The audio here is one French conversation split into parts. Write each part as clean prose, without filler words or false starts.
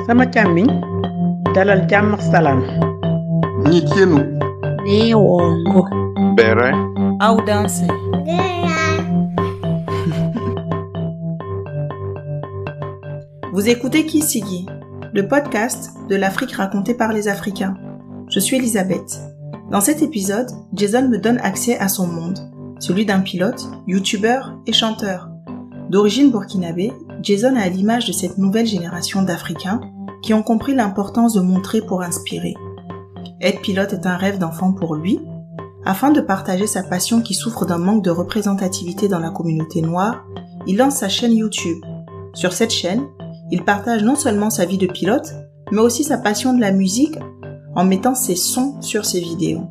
sama càmmiñ dalal jàmm ak salaam. Nitienu. Neongo. Bere. Audanse. Vous écoutez Kisigi, le podcast de l'Afrique racontée par les Africains. Je suis Elisabeth. Dans cet épisode, Jason me donne accès à son monde, celui d'un pilote, youtubeur et chanteur. D'origine burkinabé, Jason a l'image de cette nouvelle génération d'Africains qui ont compris l'importance de montrer pour inspirer. Être pilote est un rêve d'enfant pour lui. Afin de partager sa passion qui souffre d'un manque de représentativité dans la communauté noire, il lance sa chaîne YouTube. Sur cette chaîne, il partage non seulement sa vie de pilote, mais aussi sa passion de la musique en mettant ses sons sur ses vidéos.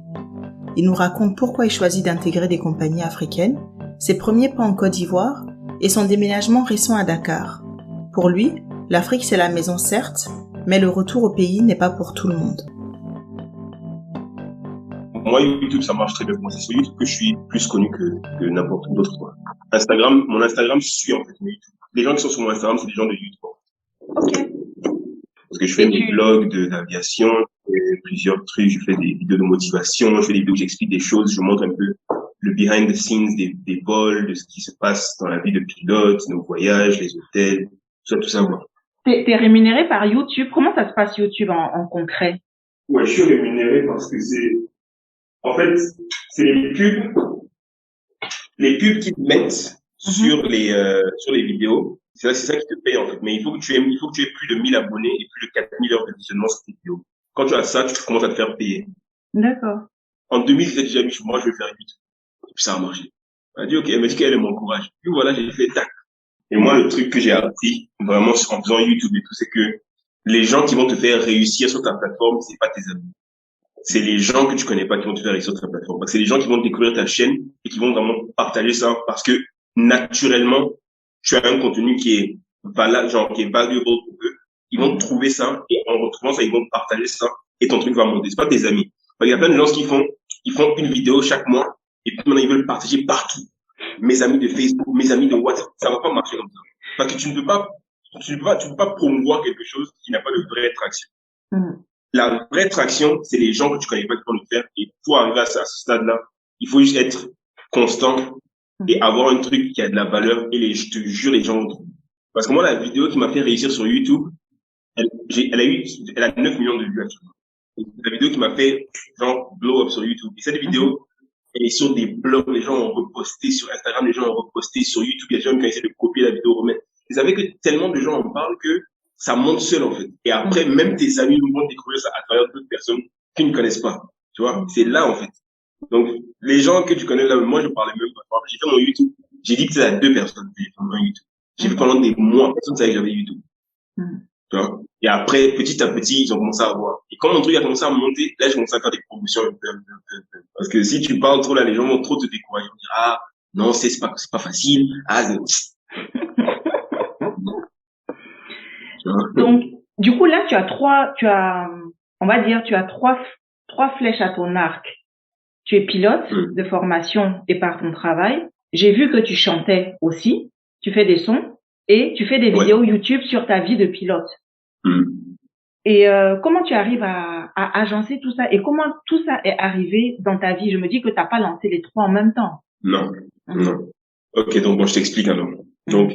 Il nous raconte pourquoi il choisit d'intégrer des compagnies africaines, ses premiers pas en Côte d'Ivoire et son déménagement récent à Dakar. Pour lui, l'Afrique c'est la maison certes, mais le retour au pays n'est pas pour tout le monde. Moi, YouTube, ça marche très bien. Moi, c'est sur YouTube que je suis plus connu que n'importe où d'autre, quoi. Mon Instagram suit, en fait, mon YouTube. Les gens qui sont sur mon Instagram, c'est des gens de YouTube. Ok. Parce que je fais des vlogs d'aviation, plusieurs trucs, je fais des vidéos de motivation, je fais des vidéos où j'explique des choses, je montre un peu le behind the scenes des vols, de ce qui se passe dans la vie de pilote, nos voyages, les hôtels, tout ça, moi. T'es rémunéré par YouTube. Comment ça se passe YouTube en concret? Ouais, je suis rémunéré parce que en fait, c'est les pubs qui te mettent sur les vidéos. C'est ça qui te paye, en fait. Mais il faut que tu aies plus de 1000 abonnés et plus de 4000 heures de visionnement sur tes vidéos. Quand tu as ça, tu commences à te faire payer. D'accord. En 2000, j'ai déjà dit, moi, je vais faire YouTube. Et puis ça a marché. Elle m'a dit qu'elle est mon courage. Puis voilà, j'ai fait tac. Et moi, le truc que j'ai appris, vraiment, en faisant YouTube et tout, c'est que les gens qui vont te faire réussir sur ta plateforme, c'est pas tes amis. C'est les gens que tu connais pas qui vont te faire réussir sur ta plateforme. Parce que c'est les gens qui vont découvrir ta chaîne et qui vont vraiment partager ça parce que, naturellement, tu as un contenu qui est valable, qui est valuable pour eux. Ils vont trouver ça et en retrouvant ça, ils vont partager ça et ton truc va monter. C'est pas tes amis. Il y a plein de gens ils font une vidéo chaque mois et puis maintenant ils veulent partager partout. Mes amis de Facebook, mes amis de WhatsApp, ça va pas marcher comme ça. Parce que tu ne peux pas promouvoir quelque chose qui n'a pas de vraie traction. La vraie traction, c'est les gens que tu connais pas qui vont le faire. Et pour arriver à ce stade-là, il faut juste être constant et avoir un truc qui a de la valeur. Et je te jure, les gens vont trouver. Parce que moi, la vidéo qui m'a fait réussir sur YouTube, elle a 9 millions de vues actuellement. La vidéo qui m'a fait, genre, blow up sur YouTube. Et cette vidéo, elle est sur des blogs, les gens ont reposté sur Instagram, les gens ont reposté sur YouTube, il y a des gens qui ont essayé de copier la vidéo, remettre. Vous savez que tellement de gens en parlent que ça monte seul, en fait. Et après, même tes amis vont découvrir ça à travers d'autres personnes qui ne connaissent pas. Tu vois? C'est là, en fait. Donc, les gens que tu connais là, moi, je parlais même pas. J'ai fait mon YouTube. J'ai dit que c'était à 2 personnes que j'ai fait mon YouTube. J'ai fait pendant des mois, personne ne savait que j'avais YouTube. Tu vois? Et après, petit à petit, ils ont commencé à voir. Et quand mon truc a commencé à monter, là, j'ai commencé à faire des promotions un peu. Parce que si tu parles trop là, les gens vont trop te décourager. Ils vont dire, ah, non, c'est pas facile. Ah, Donc, du coup, là, tu as trois flèches à ton arc. Tu es pilote de formation et par ton travail. J'ai vu que tu chantais aussi. Tu fais des sons et tu fais des vidéos YouTube sur ta vie de pilote. Et comment tu arrives à agencer tout ça et comment tout ça est arrivé dans ta vie? Je me dis que t'as pas lancé les trois en même temps. Non. Ok, donc bon, je t'explique alors. Donc,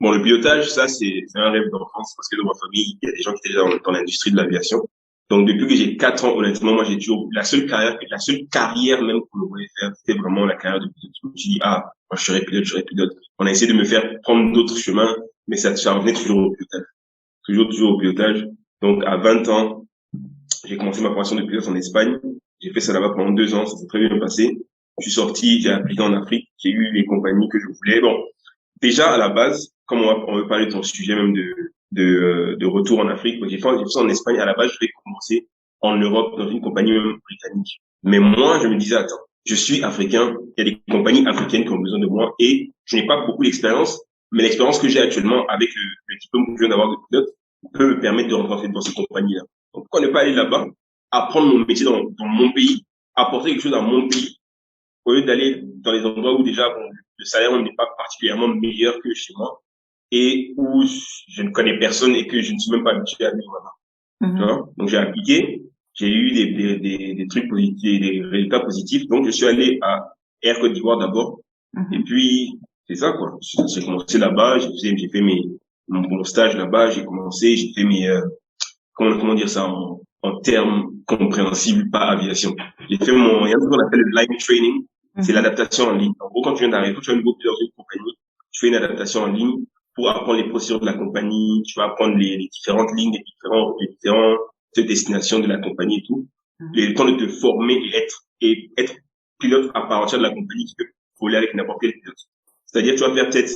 bon, le pilotage, ça c'est un rêve d'enfance parce que dans ma famille, il y a des gens qui étaient déjà dans l'industrie de l'aviation. Donc depuis que j'ai 4 ans, honnêtement, moi j'ai toujours la seule carrière même qu'on me voulait faire, c'était vraiment la carrière de pilote. Je me suis dit, moi je serais pilote. On a essayé de me faire prendre d'autres chemins, mais ça revenait toujours au pilotage. Toujours au pilotage. Donc à 20 ans, j'ai commencé ma formation de pilote en Espagne. J'ai fait ça là-bas pendant 2 ans, ça s'est très bien passé. Je suis sorti, j'ai appliqué en Afrique, j'ai eu les compagnies que je voulais. Bon, déjà à la base, comme on veut parler de ton sujet même de retour en Afrique, j'ai fait ça en Espagne. À la base, je vais commencer en Europe dans une compagnie même britannique. Mais moi, je me disais, attends, je suis africain, il y a des compagnies africaines qui ont besoin de moi et je n'ai pas beaucoup d'expérience, mais l'expérience que j'ai actuellement avec le diplôme que je viens d'avoir de pilote peut me permettre de rentrer dans ces compagnies-là. Donc, pourquoi ne pas aller là-bas, apprendre mon métier dans mon pays, apporter quelque chose à mon pays, au lieu d'aller dans les endroits où déjà, le salaire n'est pas particulièrement meilleur que chez moi. et où je ne connais personne et que je ne suis même pas habitué à vivre là-bas. Tu vois? Donc, j'ai appliqué, j'ai eu des trucs positifs, des résultats positifs. Donc, je suis allé à Air Côte d'Ivoire d'abord. Et puis, c'est ça, quoi. J'ai commencé là-bas, j'ai fait mon stage là-bas, j'ai fait comment dire ça en termes compréhensibles, pas aviation. J'ai fait il y a un truc qu'on appelle le line training. C'est l'adaptation en ligne. En gros, quand tu viens d'arriver, quand tu as un nouveau pilote dans une compagnie, tu fais une adaptation en ligne pour apprendre les procédures de la compagnie, tu vas apprendre les différentes lignes, les différentes destinations de la compagnie et tout. Le temps de te former et être pilote à part entière de la compagnie qui peut voler avec n'importe quel pilote. C'est-à-dire, tu vas faire peut-être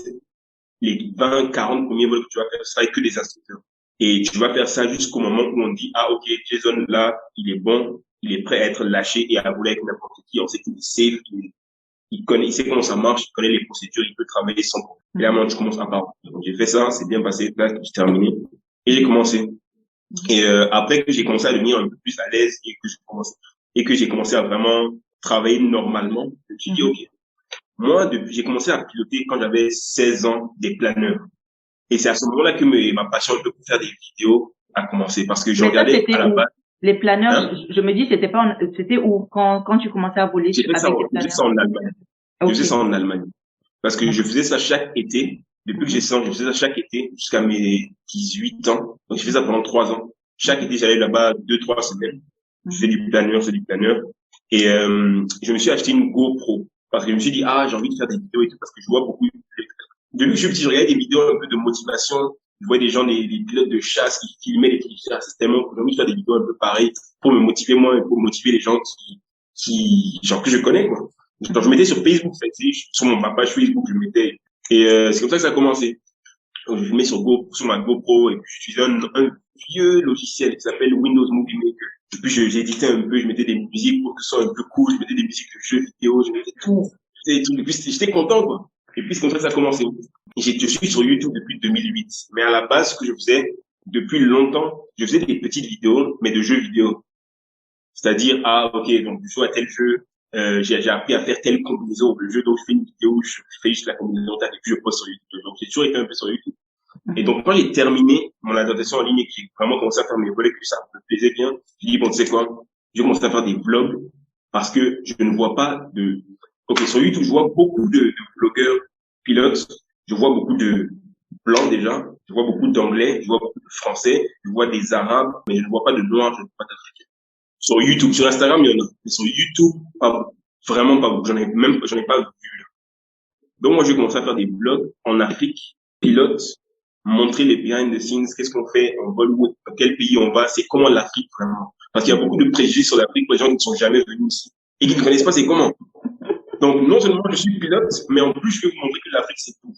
les 20, 40 premiers vols que tu vas faire, ça avec que des instructeurs. Et tu vas faire ça jusqu'au moment où on dit, ah, ok, Jason, là, il est bon, il est prêt à être lâché et à voler avec n'importe qui. On sait qu'il est safe, il sait comment ça marche, il connaît les procédures, il peut travailler sans problème. Et là, moi, je commence à parler. Donc, j'ai fait ça, c'est bien passé, là, j'ai terminé. Et j'ai commencé. Et après que j'ai commencé à devenir un peu plus à l'aise et que j'ai commencé à vraiment travailler normalement, je me suis dit, ok, moi, j'ai commencé à piloter quand j'avais 16 ans des planeurs. Et c'est à ce moment-là que ma passion un peu pour faire des vidéos a commencé. Parce que je regardais à la base. Les planeurs, je me dis, c'était où quand tu commençais à voler j'ai fait ça, avec les planeurs? Je faisais ça en Allemagne. Okay. Je faisais ça en Allemagne. Parce que je faisais ça chaque été. Depuis que j'ai 100 ans, je faisais ça chaque été jusqu'à mes 18 ans. Donc, je faisais ça pendant 3 ans. Chaque été, j'allais là-bas 2-3 semaines. Je faisais du planeur. Et je me suis acheté une GoPro. Parce que je me suis dit, j'ai envie de faire des vidéos et tout. Parce que je vois beaucoup. Depuis que je suis petit, je regardais des vidéos un peu de motivation. Je voyais des gens, des pilotes de chasse qui filmaient des trucs. C'est tellement, j'ai envie de faire des vidéos un peu pareilles pour me motiver moi et pour motiver les gens genre que je connais, quoi. Donc, je mettais sur Facebook, sur ma page Facebook, je mettais. Et c'est comme ça que ça a commencé. Donc, je mets sur ma GoPro et puis j'utilisais un vieux logiciel qui s'appelle Windows Movie Maker. Et puis j'éditais un peu, je mettais des musiques pour que ce soit un peu cool, je mettais des musiques de jeux vidéo, je mettais tout. Et puis j'étais content, quoi. Et puis c'est comme ça que ça a commencé. Et je suis sur YouTube depuis 2008. Mais à la base, ce que je faisais depuis longtemps, je faisais des petites vidéos, mais de jeux vidéo. C'est-à-dire, ok, donc je joue à tel jeu, j'ai appris à faire telle combinaison. Le jeu, donc je fais une vidéo où je fais juste la combinaison et puis je poste sur YouTube. Donc j'ai toujours été un peu sur YouTube. Et donc quand j'ai terminé mon adaptation en ligne et que j'ai vraiment commencé à faire mes volets, que ça me plaisait bien, j'ai dit, bon, tu sais quoi, j'ai commencé à faire des vlogs parce que je ne vois pas de... Ok, sur YouTube, je vois beaucoup de vlogueurs pilotes, je vois beaucoup de blancs déjà, je vois beaucoup d'anglais, je vois beaucoup de français, je vois des arabes, mais je ne vois pas de noirs, je ne vois pas d'africains. Sur YouTube, sur Instagram, il y en a. Mais sur YouTube, pas beaucoup. Vraiment pas beaucoup. J'en ai pas vu. Donc, moi, j'ai commencé à faire des vlogs en Afrique, pilote, montrer les behind the scenes, qu'est-ce qu'on fait en Bollywood, dans quel pays on va, c'est comment l'Afrique vraiment. Parce qu'il y a beaucoup de préjugés sur l'Afrique pour les gens qui ne sont jamais venus ici et qui ne connaissent pas c'est comment. Donc, non seulement je suis pilote, mais en plus, je veux vous montrer que l'Afrique, c'est tout.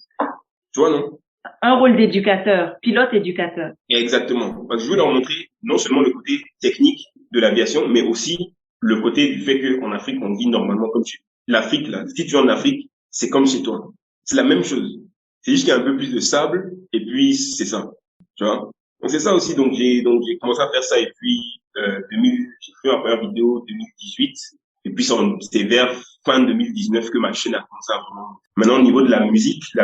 Tu vois, non? Un rôle d'éducateur, pilote éducateur. Exactement. Parce que je veux leur montrer non seulement le côté technique de l'aviation, mais aussi le côté du fait qu'en Afrique, on vit normalement comme chez nous. L'Afrique, là, si tu es en Afrique, c'est comme chez toi. C'est la même chose. C'est juste qu'il y a un peu plus de sable, et puis c'est ça. Tu vois? Donc c'est ça aussi. Donc j'ai commencé à faire ça, et puis j'ai fait ma première vidéo 2018, et puis c'était vers fin 2019 que ma chaîne a commencé à vraiment. Maintenant, au niveau de la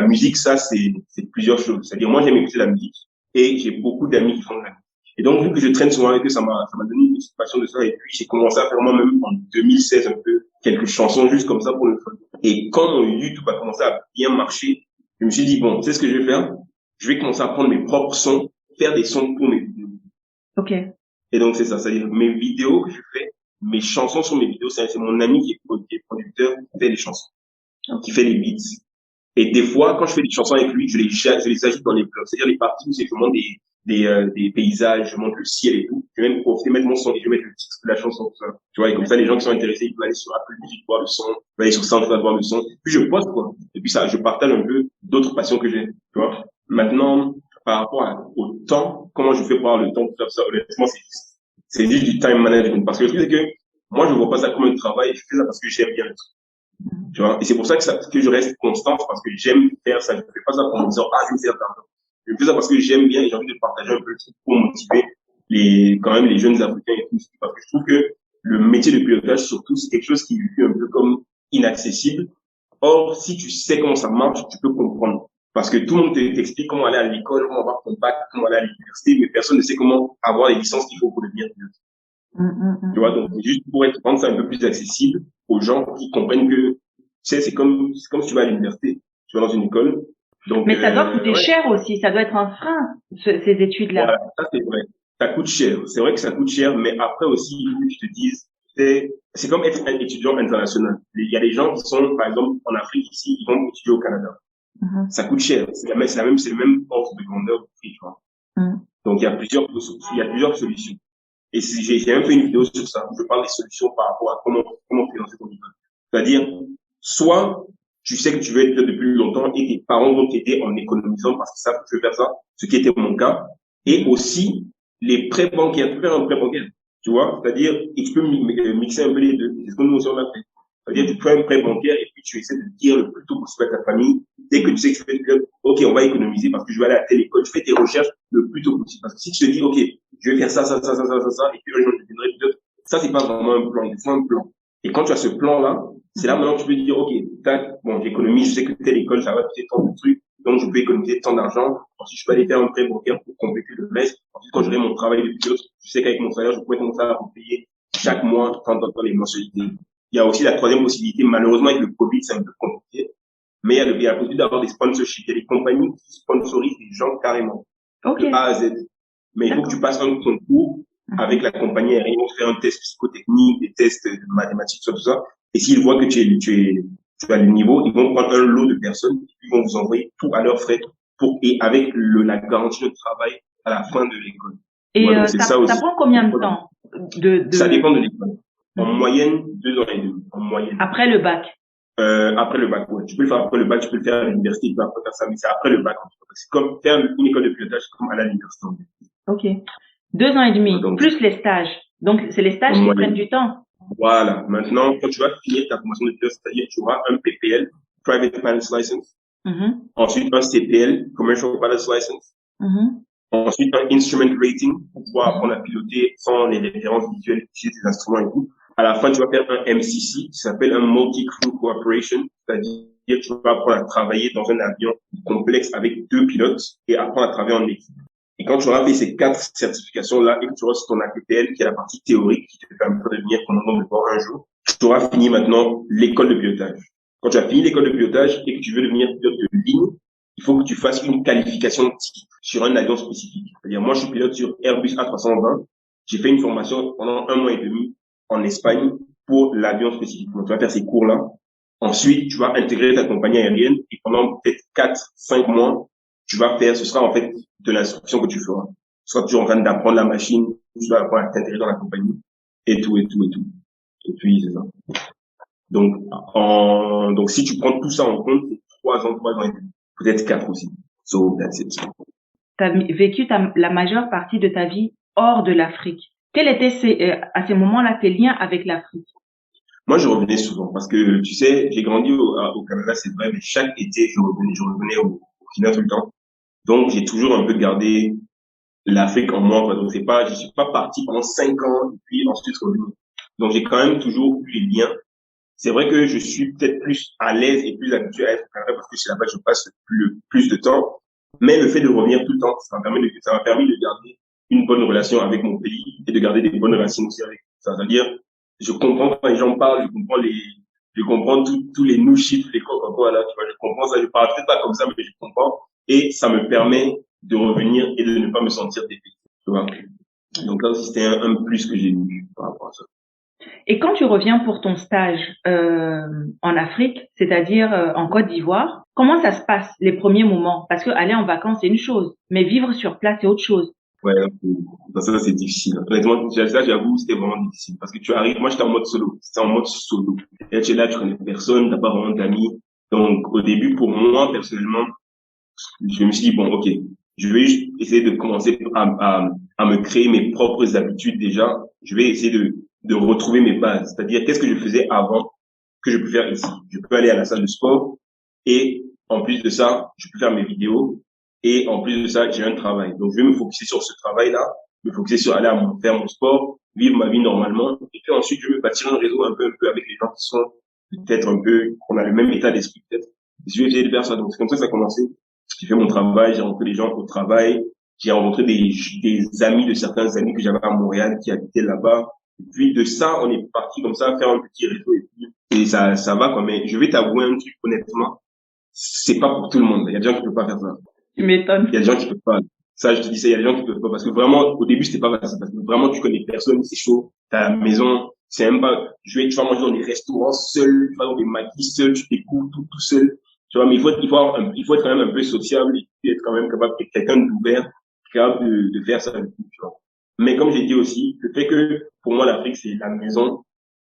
musique, ça c'est plusieurs choses. C'est-à-dire, moi j'aime écouter la musique, et j'ai beaucoup d'amis qui font de la musique. Et donc, vu que je traîne souvent avec eux, ça m'a donné une passion de ça. Et puis, j'ai commencé à faire moi-même en 2016 un peu quelques chansons juste comme ça pour le fun. Et quand mon YouTube a commencé à bien marcher, je me suis dit, bon, tu sais ce que je vais faire? Je vais commencer à prendre mes propres sons, faire des sons pour mes vidéos. Ok. Et donc, c'est ça. C'est-à-dire, mes vidéos que je fais, mes chansons sur mes vidéos, c'est mon ami qui est producteur, qui fait les chansons, qui fait les beats. Et des fois, quand je fais des chansons avec lui, je les ajoute dans les blogs. C'est-à-dire les parties où c'est vraiment des paysages, je montre le ciel et tout. Je vais même profiter, mettre mon son et je vais mettre le titre de la chanson, tout ça. Tu vois, et comme ça, les gens qui sont intéressés, ils peuvent aller sur Apple Music voir le son, ils peuvent aller sur SoundCloud voir le son. Puis je poste, quoi. Et puis ça, je partage un peu d'autres passions que j'ai, tu vois. Maintenant, par rapport au temps, comment je fais pour avoir le temps de faire ça, honnêtement, c'est juste du time management. Parce que le truc, c'est que moi, je vois pas ça comme un travail, je fais ça parce que j'aime bien le truc. Tu vois. Et c'est pour ça que je reste constant, parce que j'aime faire ça. Je fais pas ça pour me dire, je vais faire ça. Je fais ça parce que j'aime bien et j'ai envie de partager un peu le truc pour motiver quand même les jeunes Africains et tout. Parce que je trouve que le métier de pilotage, surtout, c'est quelque chose qui est vu un peu comme inaccessible. Or, si tu sais comment ça marche, tu peux comprendre. Parce que tout le monde t'explique comment aller à l'école, comment avoir ton bac, comment aller à l'université, mais personne ne sait comment avoir les licences qu'il faut pour devenir pilote. Tu vois, donc juste pour rendre ça un peu plus accessible aux gens qui comprennent que, tu sais, c'est comme si tu vas à l'université, tu vas dans une école. Donc, mais ça doit coûter cher aussi, ça doit être un frein, ces études-là. Voilà, ça c'est vrai. Ça coûte cher. C'est vrai que ça coûte cher, mais après aussi, je te dis, c'est comme être un étudiant international. Il y a des gens qui sont, par exemple, en Afrique ici, ils vont étudier au Canada. Ça coûte cher. C'est le même ordre de grandeur de prix, tu vois. Donc, il y a plusieurs solutions. Et j'ai même fait une vidéo sur ça. Je parle des solutions par rapport à comment financer ton école. C'est-à-dire, soit tu sais que tu veux être là depuis longtemps et tes parents vont t'aider en économisant parce que ça, tu veux faire ça, ce qui était mon cas. Et aussi, les prêts bancaires. Tu peux faire un prêt bancaire, tu vois. C'est-à-dire, et tu peux mixer un peu les deux. C'est ce que nous aussi on a fait. C'est-à-dire, tu fais un prêt bancaire et puis tu essaies de dire le plus tôt possible à ta famille, dès que tu sais que tu fais que, ok, on va économiser parce que je vais aller à telle école, tu fais tes recherches le plus tôt possible. Parce que si tu te dis, ok, je vais faire ça, et puis un jour je deviendrai pilote, ça c'est pas vraiment un plan, il faut un plan. Et quand tu as ce plan-là, c'est là maintenant que tu peux dire, ok, bon, j'économise, je sais que telle école, ça va coûter tant de trucs, donc je peux économiser tant d'argent. Ensuite, je peux aller faire un prêt bancaire pour compléter le reste. Ensuite, quand j'aurai mon travail de pilote, je sais qu'avec mon salaire, je pourrais commencer à payer chaque mois, tant les mensualités. Il y a aussi la troisième possibilité, malheureusement avec le Covid, c'est un peu compliqué, mais il y a la possibilité d'avoir des sponsorships. Il y a des compagnies qui sponsorisent des gens carrément, de A à Z. Mais il faut que tu passes un concours avec la compagnie aérienne, ils vont faire un test psychotechnique, des tests de mathématiques, tout ça. Et s'ils voient que tu as le niveau, ils vont prendre un lot de personnes, ils vont vous envoyer tout à leurs frais et avec la garantie de travail à la fin de l'école. Et ouais, ça prend combien de temps Ça dépend de l'école. En moyenne, 2 ans et demi. En moyenne. Après le bac. Après le bac, ouais. Tu peux le faire après le bac, tu peux le faire à l'université, tu peux après faire ça, mais c'est après le bac. C'est comme faire une école de pilotage, c'est comme aller à l'université. Ok. 2 ans et demi, donc, plus les stages. Donc, c'est les stages qui prennent du temps. Voilà. Maintenant, quand tu vas finir ta formation de pilote, c'est-à-dire tu auras un PPL, Private Pilot's License. Ensuite, un CPL, Commercial Pilot's License. Ensuite, un Instrument Rating pour pouvoir apprendre à piloter sans les références visuelles, utiliser tes instruments et tout. À la fin, tu vas faire un MCC, qui s'appelle un Multi-Crew Cooperation, c'est-à-dire que tu vas apprendre à travailler dans un avion complexe avec 2 pilotes et apprendre à travailler en équipe. Et quand tu auras fait ces 4 certifications-là et que tu auras ton APPL, qui est la partie théorique, qui te permet de devenir commandant de bord un jour, tu auras fini maintenant l'école de pilotage. Quand tu as fini l'école de pilotage et que tu veux devenir pilote de ligne, il faut que tu fasses une qualification type sur un avion spécifique. C'est-à-dire, moi, je suis pilote sur Airbus A320. J'ai fait une formation pendant 1 mois et demi en Espagne pour l'avion spécifique. Donc, tu vas faire ces cours-là. Ensuite, tu vas intégrer ta compagnie aérienne et pendant peut-être 4-5 mois, tu vas faire, ce sera en fait de l'instruction que tu feras. Tu seras toujours en train d'apprendre la machine, tu vas apprendre à t'intégrer dans la compagnie et tout. Et puis, c'est ça. Donc, si tu prends tout ça en compte, c'est 3 ans et demi. Peut-être 4 aussi. So, that's it. Tu as vécu la majeure partie de ta vie hors de l'Afrique. Quels étaient à ces moments-là tes liens avec l'Afrique? Moi, je revenais souvent parce que, tu sais, j'ai grandi au Canada, c'est vrai, mais chaque été, je revenais au Kenya tout le temps. Donc, j'ai toujours un peu gardé l'Afrique en moi, quoi. Donc, je suis pas parti pendant 5 ans et puis ensuite revenu. Donc, j'ai quand même toujours eu les liens. C'est vrai que je suis peut-être plus à l'aise et plus habitué à être au Canada parce que c'est là-bas que je passe le plus de temps. Mais le fait de revenir tout le temps, ça m'a permis de garder une bonne relation avec mon pays et de garder des bonnes racines aussi avec ça. C'est-à-dire, je comprends quand les gens parlent, je comprends tous les nous chiffres, les coca là, tu vois, je comprends ça, je parle peut-être pas comme ça, mais je comprends. Et ça me permet de revenir et de ne pas me sentir dépaysé, tu vois. Donc là aussi, c'était un plus que j'ai eu par rapport à ça. Et quand tu reviens pour ton stage en Afrique, c'est-à-dire en Côte d'Ivoire, comment ça se passe les premiers moments? Parce que aller en vacances, c'est une chose, mais vivre sur place, c'est autre chose. Ouais, ça c'est difficile. Honnêtement, ça j'avoue, c'était vraiment difficile. Parce que tu arrives, moi j'étais en mode solo. C'était en mode solo. Et tu es là, tu connais personne, t'as pas vraiment d'amis. Donc au début, pour moi, personnellement, je me suis dit, bon, ok, je vais juste essayer de commencer à me créer mes propres habitudes déjà. Je vais essayer de retrouver mes bases. C'est-à-dire, qu'est-ce que je faisais avant que je peux faire ici? Je peux aller à la salle de sport et en plus de ça, je peux faire mes vidéos et en plus de ça, j'ai un travail. Donc, je vais me focaliser sur ce travail-là, me focaliser sur aller faire mon sport, vivre ma vie normalement et puis ensuite, je vais me bâtir un réseau un peu avec les gens qui sont peut-être qu'on a le même état d'esprit peut-être. Je vais essayer de faire ça. Donc, c'est comme ça que ça a commencé. J'ai fait mon travail, j'ai rencontré des gens au travail, j'ai rencontré des amis de certains amis que j'avais à Montréal qui habitaient là-bas. Et puis de ça, on est parti comme ça faire un petit réseau et ça va quoi. Mais je vais t'avouer un truc honnêtement, c'est pas pour tout le monde. Il y a des gens qui peuvent pas faire ça. Tu m'étonnes. Il y a des gens qui peuvent pas. Ça, je te dis ça, il y a des gens qui peuvent pas parce que vraiment, au début, c'était pas facile parce que vraiment, tu connais personne, c'est chaud. T'as la maison, c'est même pas, tu vas manger dans des restaurants seul, tu vas dans des maquis seul, tu découvres tout seul. Tu vois, mais il faut être quand même un peu sociable et puis être quand même capable d'être quelqu'un d'ouvert, capable de faire ça, tu vois. Mais comme j'ai dit aussi, le fait que, pour moi, l'Afrique, c'est la maison,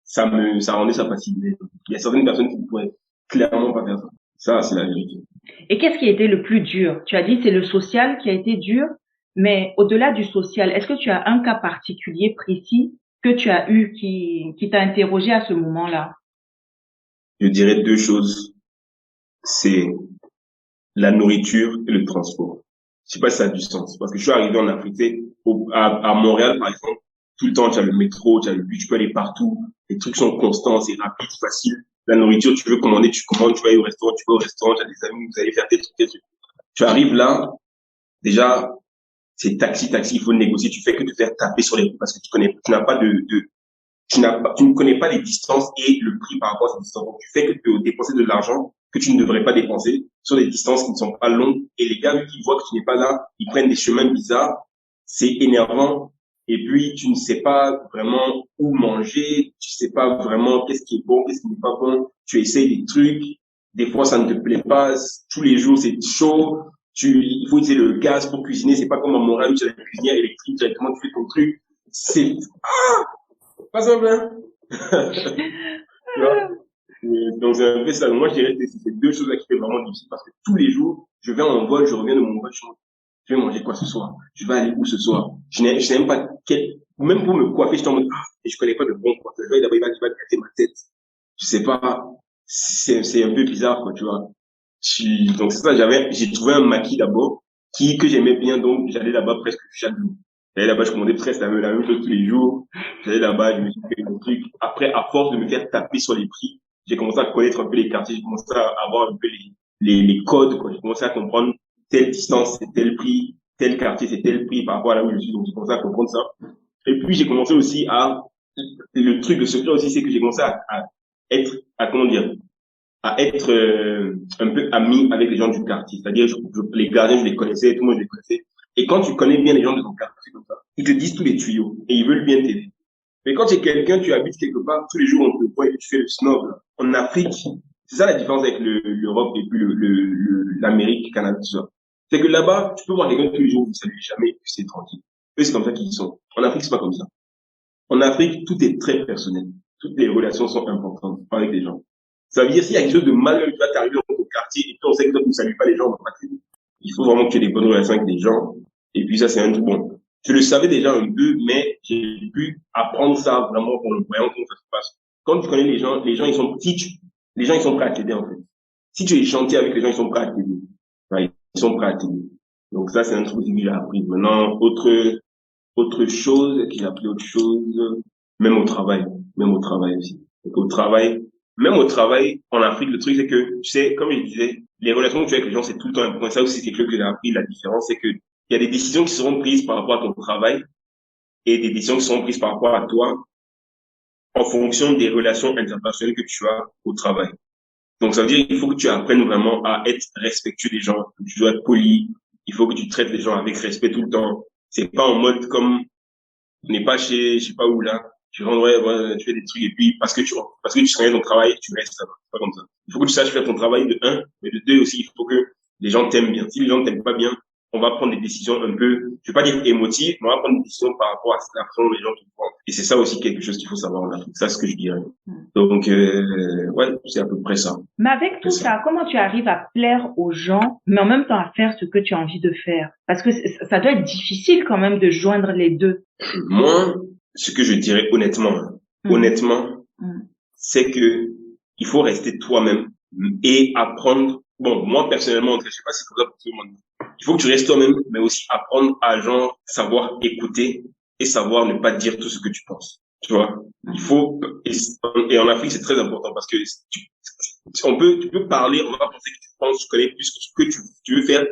ça rendait ça facile. Il y a certaines personnes qui ne pourraient clairement pas faire ça. Ça, c'est la vérité. Et qu'est-ce qui a été le plus dur? Tu as dit c'est le social qui a été dur, mais au-delà du social, est-ce que tu as un cas particulier précis que tu as eu qui t'a interrogé à ce moment-là? Je dirais deux choses. C'est la nourriture et le transport. Je sais pas si ça a du sens. Parce que je suis arrivé en Afrique, à Montréal, par exemple, tout le temps, tu as le métro, tu as le bus, tu peux aller partout. Les trucs sont constants, c'est rapide, facile. La nourriture, tu veux commander, tu commandes, tu vas au restaurant, tu vas au restaurant, tu as des amis, vous allez faire tes trucs. Tu arrives là, déjà, c'est taxi, il faut négocier, tu fais que te faire taper sur les roues parce que tu ne connais pas les distances et le prix par rapport à ces distances. Donc, tu fais que te dépenser de l'argent que tu ne devrais pas dépenser sur des distances qui ne sont pas longues. Et les gars, vu qu'ils voient que tu n'es pas là, ils prennent des chemins bizarres. C'est énervant. Et puis, tu ne sais pas vraiment où manger. Tu sais pas vraiment qu'est-ce qui est bon, qu'est-ce qui n'est pas bon. Tu essayes des trucs. Des fois, ça ne te plaît pas. Tous les jours, c'est chaud. Il faut utiliser le gaz pour cuisiner. C'est pas comme à Montréal où tu as la cuisinière électrique directement, tu fais ton truc. C'est, pas simple, hein? Tu vois? Donc, c'est un peu ça. Moi, je dirais que c'est ces deux choses-là qui étaient vraiment difficiles parce que tous les jours, je vais en vol, je reviens de mon vol, je vais manger quoi ce soir? Je vais aller où ce soir? Je sais même pas même pour me coiffer, je suis en mode, et je connais pas de bon coiffeur. Je vais d'abord, il va gratter ma tête. Je sais pas. C'est un peu bizarre, quoi, tu vois. Donc, c'est ça, j'ai trouvé un maquis d'abord, que j'aimais bien, donc j'allais là-bas presque chaque jour. J'allais là-bas, je commandais presque la même chose tous les jours. J'allais là-bas, je me suis fait mon truc. Après, à force de me faire taper sur les prix, j'ai commencé à connaître un peu les quartiers, j'ai commencé à avoir un peu les codes, quoi. J'ai commencé à comprendre telle distance, c'est tel prix, tel quartier, c'est tel prix par rapport à là où je suis. Donc, j'ai commencé à comprendre ça. Et puis, j'ai commencé aussi le truc, le secret aussi, c'est que j'ai commencé comment dire, à être un peu ami avec les gens du quartier. C'est-à-dire, les gardiens, je les connaissais, tout le monde les connaissait. Et quand tu connais bien les gens de ton quartier comme ça, ils te disent tous les tuyaux et ils veulent bien t'aider. Mais quand tu es quelqu'un, tu habites quelque part, tous les jours on te voit et tu fais le snob. Là. En Afrique, c'est ça la différence avec l'Europe et puis l'Amérique, le Canada, tout ça. C'est que là-bas, tu peux voir quelqu'un tous les jours, vous ne savez jamais, et puis c'est tranquille. Eux, c'est comme ça qu'ils sont. En Afrique, c'est pas comme ça. En Afrique, tout est très personnel. Toutes les relations sont importantes avec les gens. Ça veut dire s'il y a quelque chose de mal, tu vas t'arriver dans ton quartier et puis on sait que toi, tu ne salues pas les gens, on va pas t'aider. Il faut vraiment que tu aies des bonnes relations avec les gens. Et puis ça, c'est un truc bon. Je le savais déjà un peu, mais j'ai pu apprendre ça vraiment en le voyant comment ça se passe. Quand tu connais les gens ils sont petits, les gens ils sont prêts à t'aider en fait. Si tu es gentil avec les gens, ils sont prêts à t'aider. Ouais, ils sont prêts à t'aider. Donc ça, c'est un truc que j'ai appris. Maintenant, autre chose, même au travail aussi. Donc, même au travail, en Afrique, le truc, c'est que, tu sais, comme je disais, les relations que tu as avec les gens, c'est tout le temps un point. Ça aussi, c'est quelque chose que j'ai appris. La différence, c'est que il y a des décisions qui seront prises par rapport à ton travail et des décisions qui seront prises par rapport à toi en fonction des relations interpersonnelles que tu as au travail. Donc, ça veut dire qu'il faut que tu apprennes vraiment à être respectueux des gens. Tu dois être poli. Il faut que tu traites les gens avec respect tout le temps. C'est pas en mode comme, on n'est pas chez, je sais pas où là. Tu rentres, tu fais des trucs et puis parce que tu connais ton travail, tu restes là-bas. C'est pas comme ça. Il faut que tu saches faire ton travail de un, mais de deux aussi, il faut que les gens t'aiment bien. Si les gens t'aiment pas bien, on va prendre des décisions un peu, je vais pas dire émotives, mais on va prendre des décisions par rapport à la façon dont les gens te prennent. Et c'est ça aussi quelque chose qu'il faut savoir en Afrique. Ça, c'est ce que je dirais. Donc, ouais, c'est à peu près ça. Mais avec tout ça, comment tu arrives à plaire aux gens, mais en même temps à faire ce que tu as envie de faire? Parce que ça doit être difficile quand même de joindre les deux. Moi, ce que je dirais honnêtement, c'est que il faut rester toi-même et apprendre. Bon, moi personnellement, je sais pas si c'est comme ça pour tout le monde. Il faut que tu restes toi-même, mais aussi apprendre à genre savoir écouter et savoir ne pas dire tout ce que tu penses. Tu vois, il faut et en Afrique c'est très important parce que tu peux parler, on va penser que tu penses, tu connais plus que tu veux faire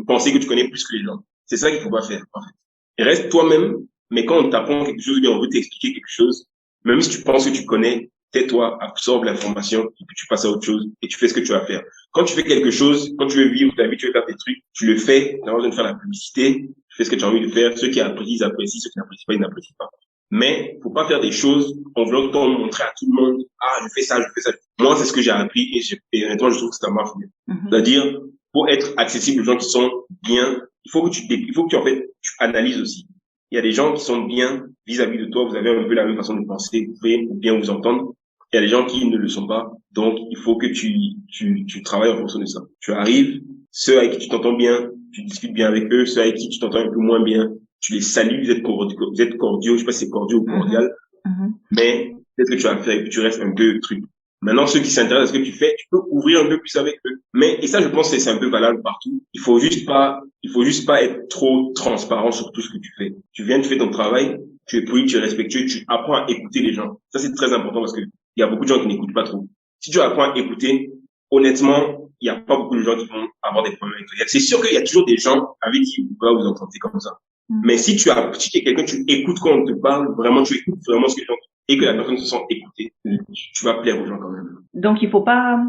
penser que tu connais plus que les gens. C'est ça qu'il faut pas faire, en fait. Et reste toi-même, mais quand on t'apprend quelque chose, bien on veut t'expliquer quelque chose, même si tu penses que tu connais, tais-toi, absorbe l'information, et puis tu passes à autre chose, et tu fais ce que tu vas faire. Quand tu fais quelque chose, quand tu veux vivre ta vie, tu veux faire tes trucs, tu le fais, tu as besoin de faire la publicité, tu fais ce que tu as envie de faire, ceux qui apprécient, ils apprécient, ceux qui n'apprécient pas, ils n'apprécient pas. Mais faut pas faire des choses en voulant montrer à tout le monde, ah, je fais ça, je fais ça. Moi, c'est ce que j'ai appris, et honnêtement, je trouve que ça marche bien. C'est-à-dire, pour être accessible aux gens qui sont bien, il faut que tu en fait, tu analyses aussi. Il y a des gens qui sont bien vis-à-vis de toi, vous avez un peu la même façon de penser, vous pouvez bien vous entendre. Il y a des gens qui ne le sont pas, donc il faut que tu travailles en fonction de ça. Tu arrives, ceux avec qui tu t'entends bien, tu discutes bien avec eux, ceux avec qui tu t'entends un peu moins bien, tu les salues, vous êtes cordiaux, je sais pas si c'est cordial ou cordial, mais peut-être que tu vas faire et puis tu restes un peu truc. Maintenant, ceux qui s'intéressent à ce que tu fais, tu peux ouvrir un peu plus avec eux. Mais, et ça, je pense que c'est un peu valable partout. Il faut juste pas être trop transparent sur tout ce que tu fais. Tu viens, tu fais ton travail, tu es poli, tu es respectueux, tu apprends à écouter les gens. Ça, c'est très important parce que il y a beaucoup de gens qui n'écoutent pas trop. Si tu apprends à écouter, honnêtement, il n'y a pas beaucoup de gens qui vont avoir des problèmes avec toi. C'est sûr qu'il y a toujours des gens avec qui vous pouvez vous entendre comme ça. Mais si tu es quelqu'un, tu écoutes quand on te parle, vraiment, tu écoutes vraiment ce que les gens et que la personne se sent écoutée, tu vas plaire aux gens quand même. Donc, il faut pas...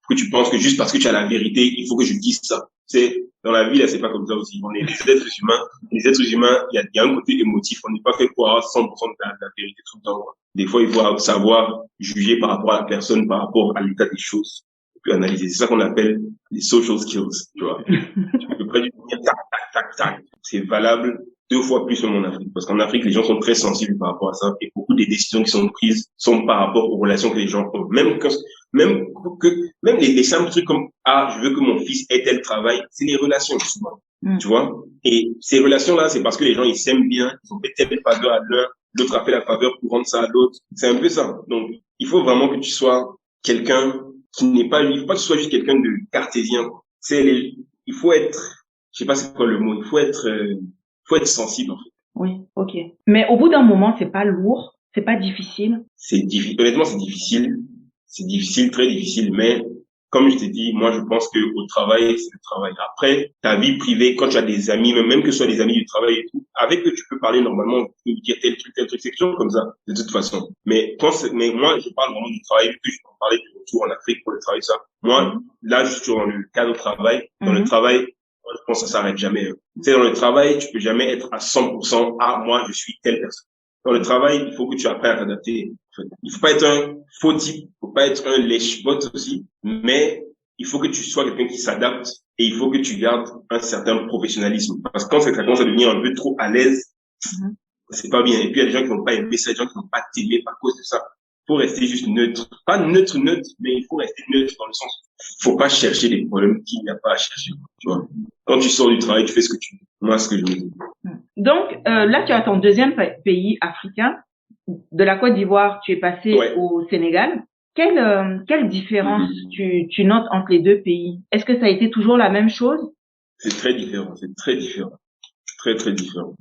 Que tu penses que juste parce que tu as la vérité, il faut que je dise ça. C'est, dans la vie, là, c'est pas comme ça aussi. On est des êtres humains. Les êtres humains, il y a un côté émotif. On n'est pas fait pour avoir 100% de la vérité tout le temps. Des fois, il faut savoir juger par rapport à la personne, par rapport à l'état des choses. Et puis analyser. C'est ça qu'on appelle les social skills, tu vois. Tu peux pas dire tac, tac, tac, tac. C'est valable 2 fois plus en Afrique. Parce qu'en Afrique, les gens sont très sensibles par rapport à ça. Et beaucoup des décisions qui sont prises sont par rapport aux relations que les gens ont. Même les simples trucs comme, ah, je veux que mon fils ait tel travail, c'est les relations, souvent. Tu vois? Et ces relations-là, c'est parce que les gens, ils s'aiment bien, ils ont fait telle faveur à l'un, l'autre a fait la faveur pour rendre ça à l'autre. C'est un peu ça. Donc, il faut vraiment que tu sois quelqu'un qui n'est pas, il faut pas que tu sois juste quelqu'un de cartésien. Il faut être, je sais pas c'est quoi le mot, il faut être sensible, en fait. Oui, ok. Mais au bout d'un moment, c'est pas lourd, c'est pas difficile. Honnêtement, c'est difficile. C'est difficile, très difficile, mais comme je t'ai dit, moi, je pense que au travail, c'est le travail. Après, ta vie privée, quand tu as des amis, même que ce soit des amis du travail et tout, avec eux, tu peux parler normalement, tu peux dire tel truc, c'est toujours comme ça, de toute façon. Mais moi, je parle vraiment du travail, que je peux parler du retour en Afrique pour le travail, ça. Moi, là, je suis dans le cadre du travail. Dans le travail, moi, je pense que ça s'arrête jamais. Tu sais, dans le travail, tu peux jamais être à 100%, ah, moi, je suis telle personne. Dans le travail, il faut que tu apprennes à t'adapter. Il faut pas être un faux type, il faut pas être un lèche-bot aussi, mais il faut que tu sois quelqu'un qui s'adapte et il faut que tu gardes un certain professionnalisme. Parce que quand ça commence à devenir un peu trop à l'aise, c'est pas bien. Et puis il y a des gens qui vont pas aimer ça, des gens qui vont pas t'aimer à cause de ça. Il faut rester juste neutre. Pas neutre, mais il faut rester neutre dans le sens, faut pas chercher des problèmes qu'il n'y a pas à chercher. Tu vois. Quand tu sors du travail, tu fais ce que tu veux. Moi, ce que je me dis. Donc, là, tu as ton deuxième pays africain. De la Côte d'Ivoire, tu es passé au Sénégal. Quelle différence tu notes entre les deux pays? Est-ce que ça a été toujours la même chose? C'est très différent, Très, très différent.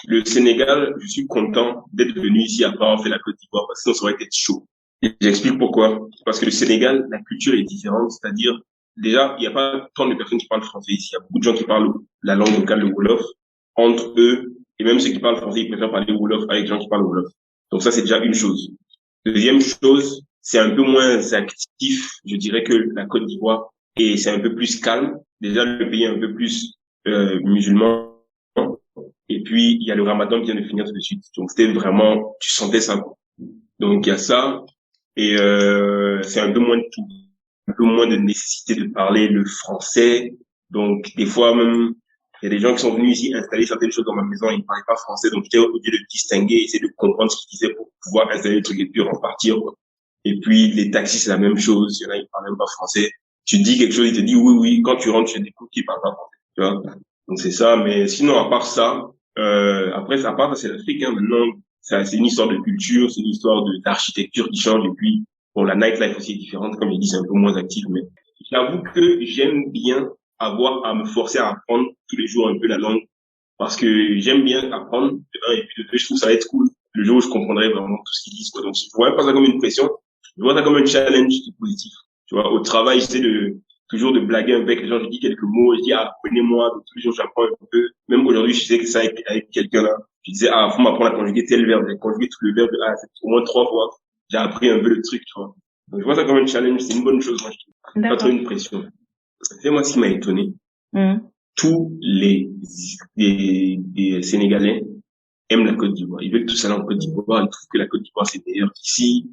Le Sénégal, je suis content d'être venu ici après avoir fait la Côte d'Ivoire parce que sinon ça aurait été chaud. Et j'explique pourquoi. Parce que le Sénégal, la culture est différente, c'est-à-dire, déjà, il n'y a pas tant de personnes qui parlent français ici. Il y a beaucoup de gens qui parlent la langue locale, le Wolof, entre eux, et même ceux qui parlent français, ils préfèrent parler Wolof avec des gens qui parlent Wolof. Donc ça, c'est déjà une chose. Deuxième chose, c'est un peu moins actif, je dirais, que la Côte d'Ivoire, et c'est un peu plus calme. Déjà, le pays est un peu plus musulman. Et puis, il y a le Ramadan qui vient de finir tout de suite. Donc, c'était vraiment, tu sentais ça. Donc, il y a ça. Et c'est un peu moins de tout. Un peu moins de nécessité de parler le français. Donc, des fois, même, il y a des gens qui sont venus ici installer certaines choses dans ma maison, ils ne parlaient pas français. Donc, j'étais obligé de distinguer, essayer de comprendre ce qu'ils disaient pour pouvoir installer le truc et puis repartir, quoi. Et puis, les taxis, c'est la même chose. Il y en a, ils parlent même pas français. Tu dis quelque chose, ils te disent oui. Quand tu rentres, tu découvres qu'ils parlent pas français. Tu vois? Donc, c'est ça. Mais sinon, à part ça, après, à part ça, c'est l'Afrique, hein. Maintenant, c'est une histoire de culture, c'est une histoire d'architecture qui change. Et puis, bon, la nightlife aussi est différente. Comme je dis, c'est un peu moins actif. Mais j'avoue que j'aime bien avoir à me forcer à apprendre tous les jours un peu la langue. Parce que j'aime bien apprendre, de un, et puis de deux, je trouve ça va être cool. Le jour où je comprendrai vraiment tout ce qu'ils disent, quoi. Donc, je vois pas ça comme une pression. Je vois ça comme un challenge positif. Tu vois, au travail, j'essaie de toujours de blaguer avec les gens. Je dis quelques mots, je dis, apprenez-moi. Donc, tous les jours, j'apprends un peu. Même aujourd'hui, je disais que ça avec quelqu'un là. Je disais, faut m'apprendre à conjuguer tel verbe. J'ai conjugué tout le verbe de A à Z au moins 3 fois. J'ai appris un peu le truc, tu vois. Donc, je vois ça comme un challenge. C'est une bonne chose, moi, je trouve. Pas trop une pression. Fais-moi ce qui m'a étonné. Tous les Sénégalais aiment la Côte d'Ivoire. Ils veulent tous aller en Côte d'Ivoire. Ils trouvent que la Côte d'Ivoire, c'est meilleur qu'ici.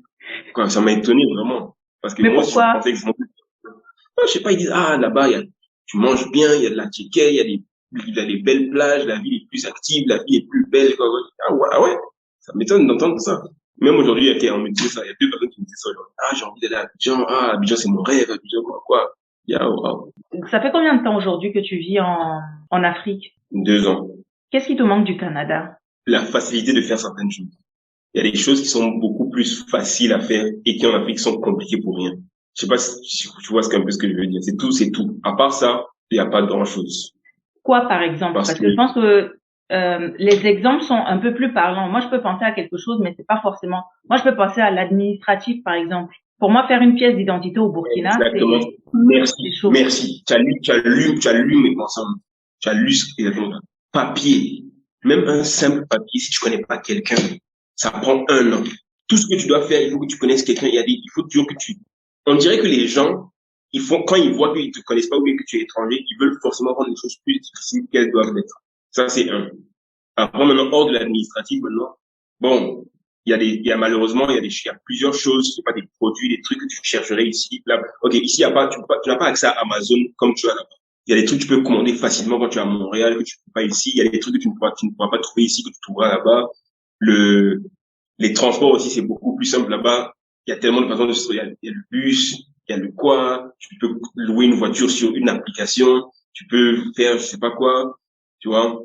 Quoi, ça m'a étonné, vraiment. Parce que Mais moi, pourquoi? je pensais que je sais pas, ils disent, là-bas, tu manges bien, il y a de la ticket, il y a des belles plages, la ville est plus active, la vie est plus belle, quoi. Ah ouais. Ça m'étonne d'entendre ça. Même aujourd'hui, on me dit ça, il y a 2 personnes qui me disent ça aujourd'hui. J'ai envie d'aller à Abidjan. Abidjan, c'est mon rêve, Abidjan, quoi. Ça fait combien de temps aujourd'hui que tu vis en Afrique? 2 ans. Qu'est-ce qui te manque du Canada? La facilité de faire certaines choses. Il y a des choses qui sont beaucoup plus faciles à faire et qui en Afrique sont compliquées pour rien. Je sais pas si tu vois un peu ce que je veux dire. C'est tout. À part ça, il n'y a pas grand chose. Quoi, par exemple? Parce que je pense que les exemples sont un peu plus parlants. Moi, je peux penser à quelque chose, mais c'est pas forcément. Moi, je peux penser à l'administratif, par exemple. Pour moi, faire une pièce d'identité au Burkina, exactement. Merci. Tu as lu mes pensées. Tu as lu exactement. Papier. Même un simple papier, si tu connais pas quelqu'un, ça prend 1 an. Tout ce que tu dois faire, il faut que tu connaisses quelqu'un. Il faut toujours que on dirait que les gens, quand ils voient qu'ils te connaissent pas ou que tu es étranger, ils veulent forcément rendre les choses plus difficiles qu'elles doivent être. Ça, c'est un. Après, maintenant, hors de l'administratif, maintenant, bon, malheureusement, il y a plusieurs choses, c'est pas des produits, des trucs que tu chercherais ici, là. Ok, ici, tu n'as pas accès à Amazon comme tu as là-bas. Il y a des trucs que tu peux commander facilement quand tu es à Montréal, que tu ne peux pas ici. Il y a des trucs que tu ne pourras pas trouver ici, que tu trouveras là-bas. Les transports aussi, c'est beaucoup plus simple là-bas. Il y a tellement de façons de se. Il y a le bus, il y a le quoi. Tu peux louer une voiture sur une application. Tu peux faire, je sais pas quoi. Tu vois.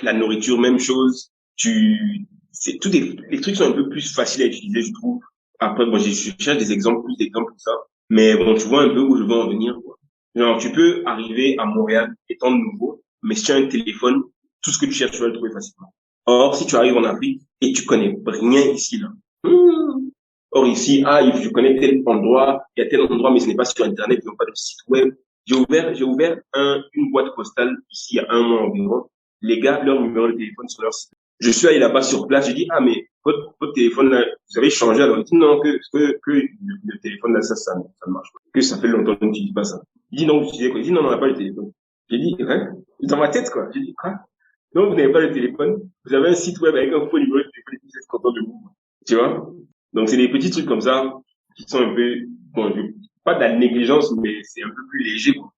La nourriture, même chose. Les trucs sont un peu plus faciles à utiliser, je trouve. Après, moi, je cherche plus d'exemples que ça. Mais bon, tu vois un peu où je veux en venir, quoi. Genre, tu peux arriver à Montréal étant nouveau, mais si tu as un téléphone, tout ce que tu cherches, tu vas le trouver facilement. Or, si tu arrives en Afrique et tu connais rien ici, là. Or, ici, je connais tel endroit, il y a tel endroit, mais ce n'est pas sur Internet, ils n'ont pas de site web. J'ai ouvert une boîte postale ici il y a 1 mois environ. Les gars, leur numéro de téléphone sur leur site. Je suis allé là-bas sur place, j'ai dit, mais votre téléphone là, vous avez changé, alors ils disent non, que le téléphone là, ça ne marche pas. Que ça fait longtemps que tu dis pas ça. Il dit non, vous utilisez quoi? Il dit non, on n'a pas le téléphone. J'ai dit, dans ma tête, quoi. J'ai dit, donc vous n'avez pas le téléphone, vous avez un site web avec un faux numéro de téléphone, vous êtes content de vous. Tu vois? Donc c'est des petits trucs comme ça qui sont un peu, pas de la négligence, mais c'est un peu plus léger, quoi.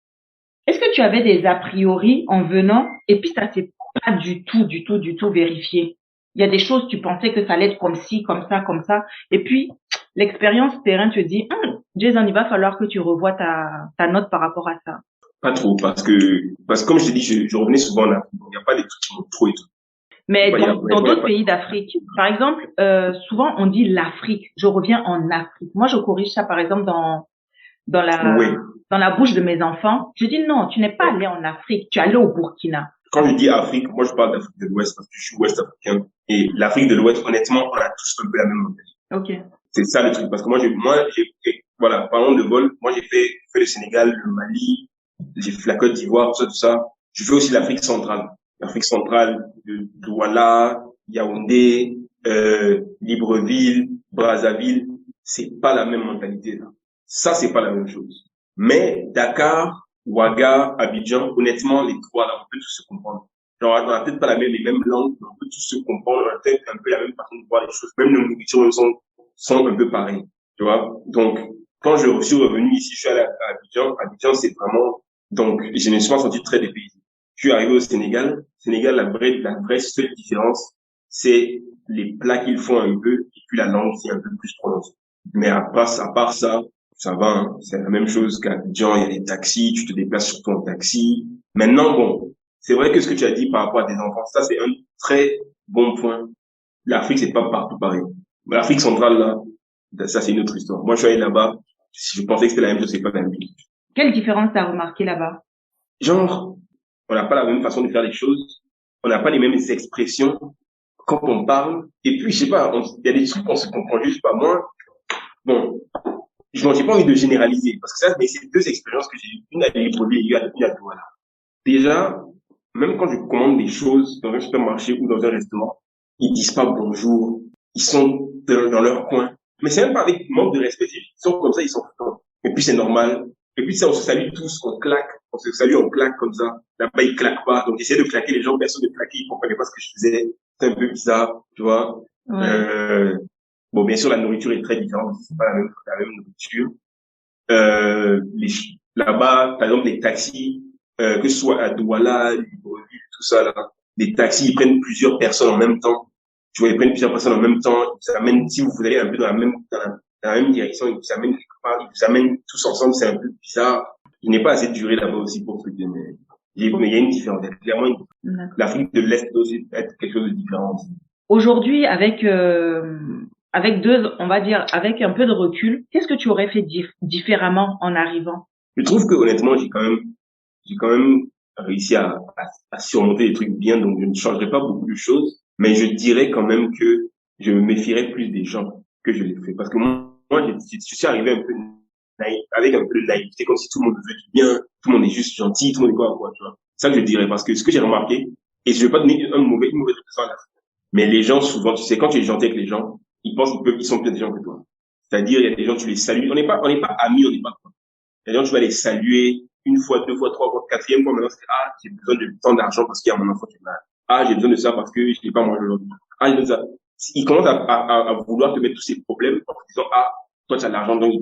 Est-ce que tu avais des a priori en venant et puis ça s'est pas du tout vérifié? Il y a des choses, tu pensais que ça allait être comme ci, comme ça. Et puis, l'expérience terrain te dit, Jason, il va falloir que tu revoies ta note par rapport à ça. Pas trop, parce que comme je t'ai dit, je revenais souvent en Afrique. Il n'y a pas des trucs qui m'ont trop et tout. Mais dans d'autres pays d'Afrique, par exemple, souvent on dit l'Afrique. Je reviens en Afrique. Moi, je corrige ça, par exemple, dans la bouche de mes enfants. Je dis non, tu n'es pas allé en Afrique, tu es allé au Burkina. Quand je dis Afrique, moi je parle d'Afrique de l'Ouest parce que je suis ouest africain. Et l'Afrique de l'Ouest, honnêtement, on a tous un peu la même mentalité. Ok. C'est ça le truc. Parce que voilà, parlons de vol. Moi, j'ai fait le Sénégal, le Mali, j'ai fait la Côte d'Ivoire, tout ça. Je fais aussi l'Afrique centrale. L'Afrique centrale, de Douala, Yaoundé, Libreville, Brazzaville. C'est pas la même mentalité, là. Ça, c'est pas la même chose. Mais Dakar, Ouaga, Abidjan, honnêtement, les 3 là, on peut tous se comprendre. Genre, on n'a peut-être pas les mêmes langues, mais on peut tous se comprendre, on a peut-être un peu la même façon de voir les choses. Même nos nourritures sont un peu pareilles, tu vois. Donc, quand je suis revenu ici, je suis allé à Abidjan. Abidjan, c'est vraiment, donc, je me suis pas senti très dépaysé. Je suis arrivé au Sénégal. Sénégal, la vraie seule différence, c'est les plats qu'ils font un peu, et puis la langue qui est un peu plus prononcée. Mais à part ça va, hein. C'est la même chose qu'Abidjan, il y a des taxis, tu te déplaces surtout en taxi. Maintenant, bon, c'est vrai que ce que tu as dit par rapport à tes enfants, ça c'est un très bon point. L'Afrique, c'est pas partout pareil. L'Afrique centrale, là, ça c'est une autre histoire. Moi, je suis allé là-bas, je pensais que c'était la même chose, c'est pas la même chose. Quelle différence t'as remarqué là-bas? Genre, on n'a pas la même façon de faire les choses, on n'a pas les mêmes expressions quand on parle, et puis, je sais pas, il y a des trucs qu'on se comprend juste pas. Moi, bon, j'ai pas envie de généraliser, parce que ça, mais c'est deux expériences que j'ai eues, une à Libreville et une à Douala. Déjà, même quand je commande des choses dans un supermarché ou dans un restaurant, ils disent pas bonjour, ils sont dans leur coin. Mais c'est même pas avec manque de respect, ils sont comme ça, ils sont contents. Et puis c'est normal. Et puis ça, on se salue tous, on claque, on se salue, on claque comme ça. Là-bas, ils claquent pas. Donc j'essayais de claquer les gens, personne ne claquait, ils comprenaient pas ce que je faisais. C'est un peu bizarre, tu vois. Ouais. Bon, bien sûr, la nourriture est très différente, c'est pas la même nourriture. Là-bas, par exemple, les taxis, que ce soit à Douala, Libreville, tout ça, là, les taxis, ils prennent plusieurs personnes en même temps. Tu vois, ils prennent plusieurs personnes en même temps. Ils vous amènent, si vous allez un peu dans la même direction, ils vous amènent quelque part, ils vous amènent tous ensemble, c'est un peu bizarre. Il n'est pas assez duré là-bas aussi pour truc, mais il y a une différence. Il y a clairement l'Afrique de l'Est doit aussi être quelque chose de différent. Aujourd'hui, avec on va dire, avec un peu de recul, qu'est-ce que tu aurais fait différemment en arrivant? Je trouve que honnêtement, j'ai quand même réussi à surmonter les trucs bien, donc je ne changerai pas beaucoup de choses, mais je dirais quand même que je me méfierais plus des gens que je l'ai fait. Parce que moi je suis arrivé un peu naïf, avec un peu de naïveté, comme si tout le monde veut du bien, tout le monde est juste gentil, tout le monde est quoi, tu vois. C'est ça que je dirais, parce que ce que j'ai remarqué, et je veux pas donner une mauvaise réputation à la fin, mais les gens, souvent, tu sais, quand tu es gentil avec les gens, ils pensent qu'ils sont plus intelligents que toi. C'est-à-dire, il y a des gens, tu les salues, on n'est pas amis, on n'est pas quoi. Il y a des gens, tu vas les saluer une fois, deux fois, trois fois, quatrième fois, maintenant, c'est, j'ai besoin de tant d'argent parce qu'il y a mon enfant qui est malade. J'ai besoin de ça parce que je n'ai pas mangé aujourd'hui. J'ai besoin de ça. Ils commencent à vouloir te mettre tous ces problèmes en te disant, toi, tu as de l'argent, donc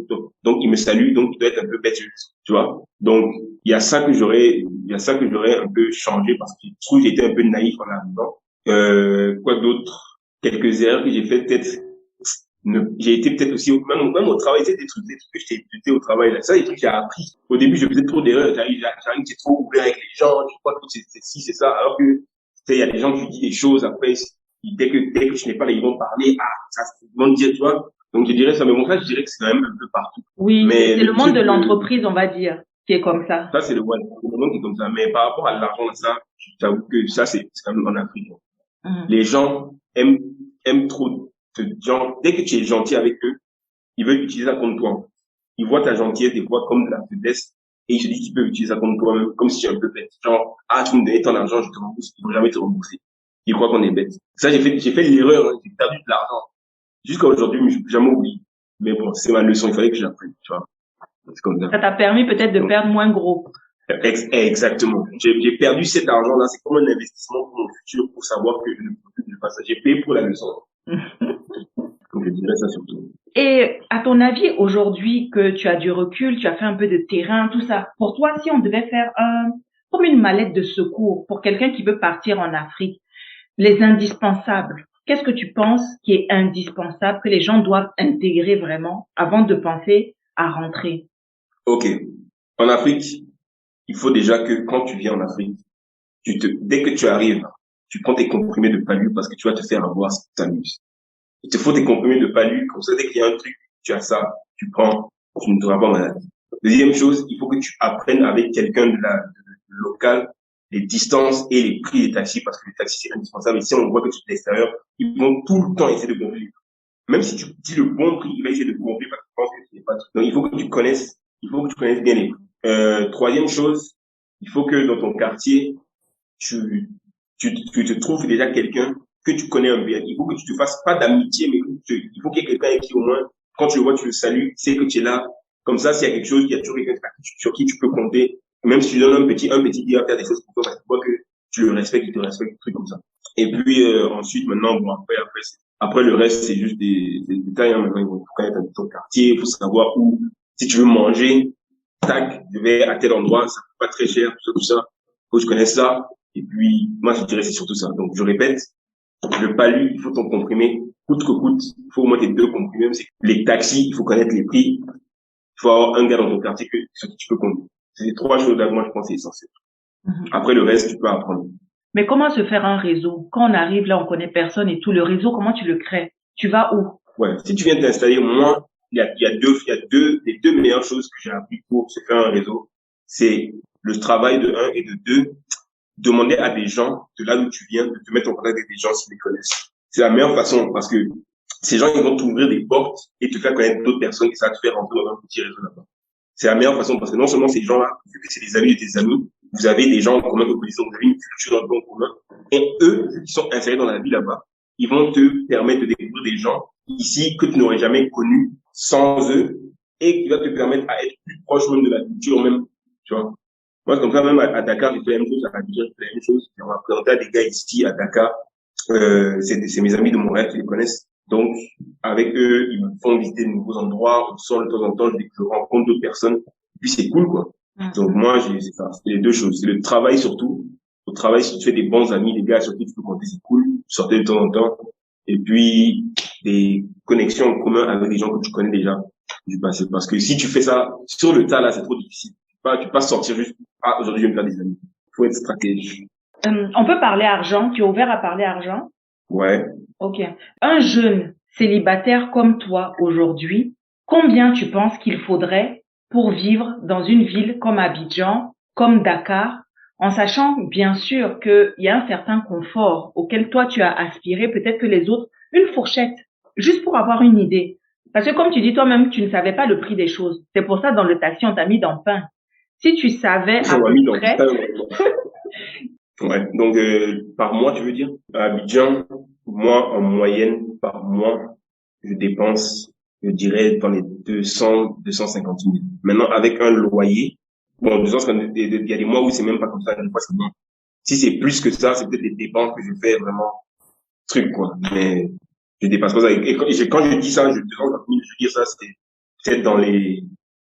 il me salue, donc il doit être un peu bête, tu vois. Donc, il y a ça que j'aurais un peu changé parce que je trouve que j'étais un peu naïf en arrivant. Quoi d'autre? Quelques erreurs que j'ai fait, peut-être, j'ai été peut-être aussi, même au travail, c'est des trucs que j'étais au travail, là. Ça, des trucs que j'ai appris. Au début, je faisais trop d'erreurs. J'arrive, j'ai trop ouvert avec les gens, je crois que c'est ci, c'est ça. Alors que, tu sais, il y a des gens qui disent des choses, après, dès que je n'ai pas là, ils vont parler, ça, ils vont dire, tu vois. Donc, je dirais ça, mais bon, ça, je dirais que c'est quand même un peu partout. Oui, mais c'est le monde de l'entreprise, on va dire, qui est comme ça. Ça, c'est le monde qui est comme ça. Mais par rapport à l'argent, ça, j'avoue que ça, c'est quand même en Afrique. Les gens aiment trop genre, dès que tu es gentil avec eux, ils veulent utiliser ça contre toi. Ils voient ta gentillesse des fois comme de la faiblesse et ils se disent qu'ils peuvent utiliser ça contre toi même comme si tu es un peu bête. Genre, tu me donnais ton argent, je te rembourse. Ils vont jamais te rembourser. Ils croient qu'on est bête. Ça, j'ai fait l'erreur, hein. J'ai perdu de l'argent. Jusqu'à aujourd'hui, mais je peux jamais oublier. Mais bon, c'est ma leçon, il fallait que j'apprenne, tu vois. C'est comme ça. Ça t'a permis peut-être de perdre moins gros. Exactement. J'ai perdu cet argent-là. C'est comme un investissement pour mon futur pour savoir que je ne peux plus faire ça. J'ai payé pour la leçon. Donc, je dirais ça surtout. Et à ton avis, aujourd'hui que tu as du recul, tu as fait un peu de terrain, tout ça, pour toi, si on devait faire comme une mallette de secours pour quelqu'un qui veut partir en Afrique, les indispensables, qu'est-ce que tu penses qui est indispensable, que les gens doivent intégrer vraiment avant de penser à rentrer? Ok. En Afrique, il faut déjà que quand tu viens en Afrique, dès que tu arrives, tu prends tes comprimés de palu parce que tu vas te faire avoir si tu t'amuses. Il te faut tes comprimés de palu, comme ça, dès qu'il y a un truc, tu as ça, tu prends, tu ne seras pas malade. Deuxième chose, il faut que tu apprennes avec quelqu'un de local les distances et les prix des taxis parce que les taxis, c'est indispensable. Et si on voit que tu es de l'extérieur, ils vont tout le temps essayer de gonfler. Même si tu dis le bon prix, il va essayer de gonfler parce qu'il pense que tu n'es pas. Donc, il faut que tu connaisses bien les prix. Troisième chose, il faut que dans ton quartier, tu te trouves déjà quelqu'un que tu connais un peu. Il faut que tu te fasses pas d'amitié, mais il faut qu'il y ait quelqu'un qui, au moins, quand tu le vois, tu le salues, tu sais que tu es là. Comme ça, s'il y a quelque chose, il y a toujours quelqu'un sur qui tu peux compter. Même si tu donnes un petit il va faire des choses pour toi, parce que tu vois que tu le respectes, il te respecte, des trucs comme ça. Et puis, ensuite, maintenant, bon, après, le reste, c'est juste des détails, hein. Maintenant, il faut connaître ton quartier, il faut savoir où, si tu veux manger, tac, je vais à tel endroit, ça coûte pas très cher, tout ça. Faut que je connaisse ça. Et puis, moi, je dirais c'est surtout ça. Donc, je répète, le palu, il faut ton comprimé, coûte que coûte. Il faut au moins tes 2 comprimés. Les taxis, il faut connaître les prix. Il faut avoir un gars dans ton quartier sur qui tu peux compter. C'est les 3 choses là, moi, je pense, c'est essentiel. Après, le reste, tu peux apprendre. Mais comment se faire un réseau? Quand on arrive là, on connaît personne et tout. Le réseau, comment tu le crées? Tu vas où? Ouais. Si tu viens t'installer, moi, il y a les 2 meilleures choses que j'ai appris pour se faire un réseau. C'est le travail de 1 et de 2. Demander à des gens de là où tu viens de te mettre en contact avec des gens s'ils les connaissent. C'est la meilleure façon parce que ces gens, ils vont t'ouvrir des portes et te faire connaître d'autres personnes et ça va te faire rentrer dans un petit réseau là-bas. C'est la meilleure façon parce que non seulement ces gens-là, vu que c'est des amis de tes amis, vous avez des gens en commun que vous connaissez, vous avez une culture en commun. Et eux, vu qu'ils sont insérés dans la vie là-bas, ils vont te permettre de découvrir des gens ici que tu n'aurais jamais connus sans eux et qui va te permettre à être plus proche même de la culture même, tu vois. Moi, comme ça, même à Dakar, j'ai fait la même chose, à Abidjan, j'ai fait la même chose. On m'a présenté à des gars ici à Dakar. C'est mes amis de Montréal qui les connaissent. Donc, avec eux, ils me font visiter de nouveaux endroits. On sort de temps en temps, je rencontre d'autres personnes. Et puis, c'est cool, quoi. Donc, moi, c'est ça. C'est les deux choses. C'est le travail surtout. Au travail, si tu fais des bons amis, des gars sur qui tu peux compter, c'est cool. Sortez de temps en temps. Et puis, des connexions en commun avec des gens que tu connais déjà du passé. Parce que si tu fais ça sur le tas, là, c'est trop difficile. Tu peux pas sortir juste, ah, aujourd'hui, je vais me faire des amis. Il faut être stratégique. On peut parler argent. Tu es ouvert à parler argent? Ouais. Ok. Un jeune célibataire comme toi aujourd'hui, combien tu penses qu'il faudrait pour vivre dans une ville comme Abidjan, comme Dakar, en sachant bien sûr qu'il y a un certain confort auquel toi tu as aspiré, peut-être que les autres, une fourchette, juste pour avoir une idée. Parce que comme tu dis toi-même, tu ne savais pas le prix des choses. C'est pour ça dans le taxi, on t'a mis dans le pain. Si tu savais à peu près... Ouais. Donc, par mois, tu veux dire? À Abidjan, moi, en moyenne, par mois, je dépense, je dirais, dans les 250 000. Maintenant, avec un loyer, bon, 250 000, il y a des mois où c'est même pas comme ça, des fois c'est bon. Si c'est plus que ça, c'est peut-être des dépenses que je fais vraiment truc, quoi. Mais je dépasse pas ça. Et quand je dis ça, 250 000, je veux dire ça, c'est peut-être dans les,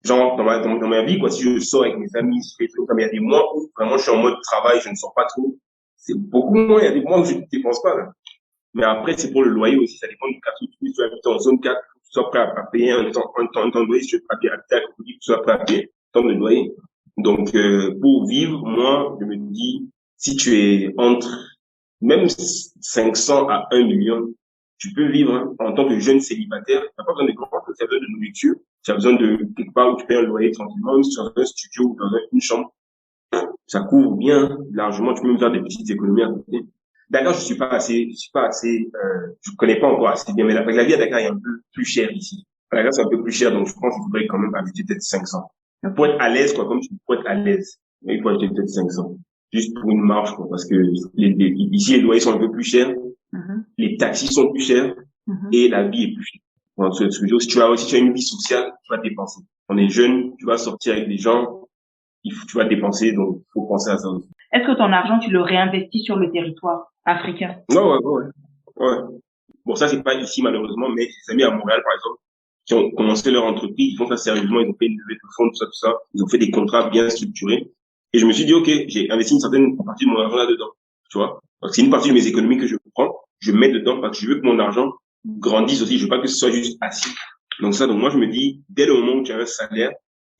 genre, dans ma vie, quoi. Si je sors avec mes amis, si je fais des trucs comme il y a des mois où vraiment je suis en mode travail, je ne sors pas trop. C'est beaucoup moins. Il y a des mois où je ne dépense pas, là. Mais après, c'est pour le loyer aussi. Ça dépend du quartier. Si tu habites en zone 4, tu sois prêt à payer un temps de loyer. Si tu veux habiter à Cocody, tu sois prêt à payer un temps de loyer. Donc, pour vivre, moi, je me dis, si tu es entre même 500 à 1 million, tu peux vivre, hein, en tant que jeune célibataire. Tu n'as pas besoin de grand chose, tu as besoin de nourriture. Tu as besoin de quelque part où tu payes un loyer tranquillement, même si tu as un studio ou dans une chambre. Ça couvre bien, largement. Tu peux même faire des petites économies à côté. Dakar, je connais pas encore assez bien, mais la vie à Dakar est un peu plus chère ici. À Dakar, c'est un peu plus cher, donc je pense qu'il faudrait quand même ajouter peut-être 500. Pour être à l'aise, quoi, comme tu dis, pour être à l'aise. Il faut ajouter peut-être 500. Juste pour une marge, quoi, parce que ici, les loyers sont un peu plus chers, les taxis sont plus chers, et la vie est plus chère. Donc, si tu as une vie sociale, tu vas dépenser. On est jeune, tu vas sortir avec des gens, tu vas dépenser, donc faut penser à ça aussi. Est-ce que ton argent, tu le réinvestis sur le territoire africain? Ouais. Bon, ça, c'est pas ici, malheureusement, mais j'ai des amis à Montréal, par exemple, qui ont commencé leur entreprise, ils font ça sérieusement, ils ont fait une levée de fonds, tout ça. Ils ont fait des contrats bien structurés. Et je me suis dit, OK, j'ai investi une certaine partie de mon argent là-dedans, tu vois. Donc, c'est une partie de mes économies que je prends, je mets dedans parce que je veux que mon argent grandisse aussi. Je veux pas que ce soit juste assis. Donc moi, je me dis, dès le moment où tu as un salaire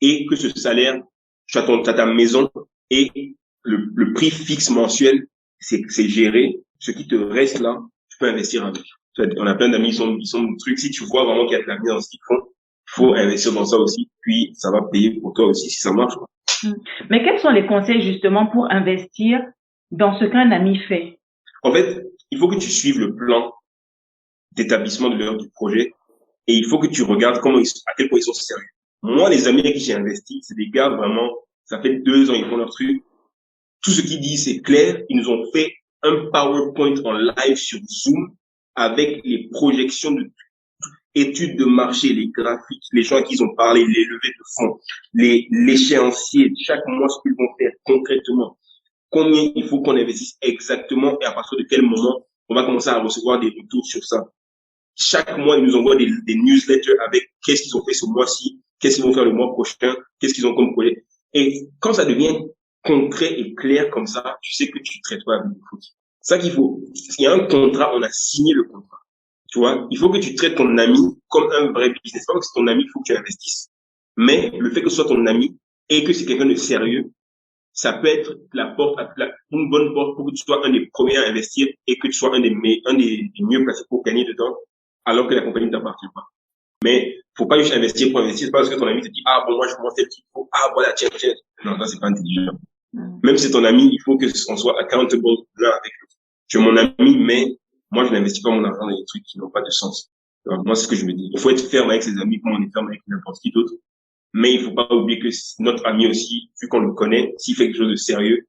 et que ce salaire, tu as ta maison et le prix fixe mensuel, c'est géré. Ce qui te reste là, tu peux investir avec. On a plein d'amis, ils sont trucs. Si tu vois vraiment qu'il y a de l'avenir dans ce qu'ils font, faut investir dans ça aussi. Puis, ça va payer pour toi aussi si ça marche. Mais quels sont les conseils justement pour investir dans ce qu'un ami fait? En fait, il faut que tu suives le plan d'établissement du projet et il faut que tu regardes à quel point ils sont sérieux. Moi, les amis avec qui j'ai investi, c'est des gars vraiment, ça fait 2 ans, ils font leur truc. Tout ce qu'ils disent, c'est clair. Ils nous ont fait un PowerPoint en live sur Zoom avec les projections de études de marché, les graphiques, les gens à qui ils ont parlé, les levées de fonds, l'échéancier, chaque mois ce qu'ils vont faire concrètement, combien il faut qu'on investisse exactement et à partir de quel moment on va commencer à recevoir des retours sur ça. Chaque mois, ils nous envoient des newsletters avec qu'est-ce qu'ils ont fait ce mois-ci, qu'est-ce qu'ils vont faire le mois prochain, qu'est-ce qu'ils ont comme projet. Et quand ça devient concret et clair comme ça, tu sais que tu traites pas avec le foot. C'est ça qu'il faut. Il y a un contrat, on a signé le contrat. Tu vois, il faut que tu traites ton ami comme un vrai business. Pas que c'est ton ami, il faut que tu investisses. Mais le fait que ce soit ton ami et que c'est quelqu'un de sérieux, ça peut être une bonne porte pour que tu sois un des premiers à investir et que tu sois un des mieux placés pour gagner dedans, alors que la compagnie ne t'appartient pas. Mais faut pas juste investir pour investir, c'est pas parce que ton ami te dit, ah bon, moi je commence tel truc, ah voilà, tiens. Non, ça c'est pas intelligent. Même si c'est ton ami, il faut que on soit accountable l'un avec l'autre. Tu es mon ami, mais moi je n'investis pas mon argent dans des trucs qui n'ont pas de sens. Alors, moi, c'est ce que je me dis. Il faut être ferme avec ses amis comme on est ferme avec n'importe qui d'autre. Mais il faut pas oublier que notre ami aussi, vu qu'on le connaît, s'il fait quelque chose de sérieux,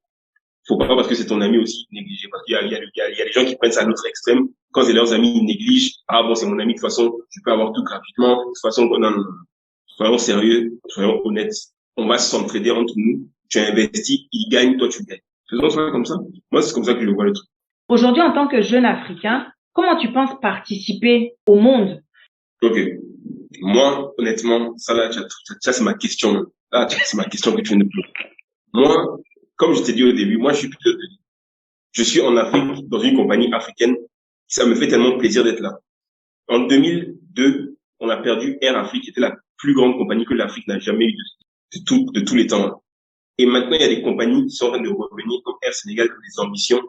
faut pas parce que c'est ton ami aussi négliger. Parce qu'il y a des gens qui prennent ça à l'autre extrême. Quand c'est leurs amis, ils négligent. Ah bon, c'est mon ami, de toute façon, je peux avoir tout gratuitement. De toute façon, non, non. Soyons sérieux, soyons honnêtes. On va s'entraider entre nous. Tu investis, il gagne, toi tu gagnes. Faisons ça comme ça. Moi, c'est comme ça que je vois le truc. Aujourd'hui, en tant que jeune Africain, comment tu penses participer au monde? Ok. Moi, honnêtement, ça c'est ma question. Là, c'est ma question que tu viens de poser. Moi, comme je t'ai dit au début, moi, je suis en Afrique, dans une compagnie africaine. Ça me fait tellement plaisir d'être là. En 2002, on a perdu Air Afrique, qui était la plus grande compagnie que l'Afrique n'a jamais eu de tous les temps. Et maintenant, il y a des compagnies qui sont en train de revenir, comme Air Sénégal, qui ont des ambitions,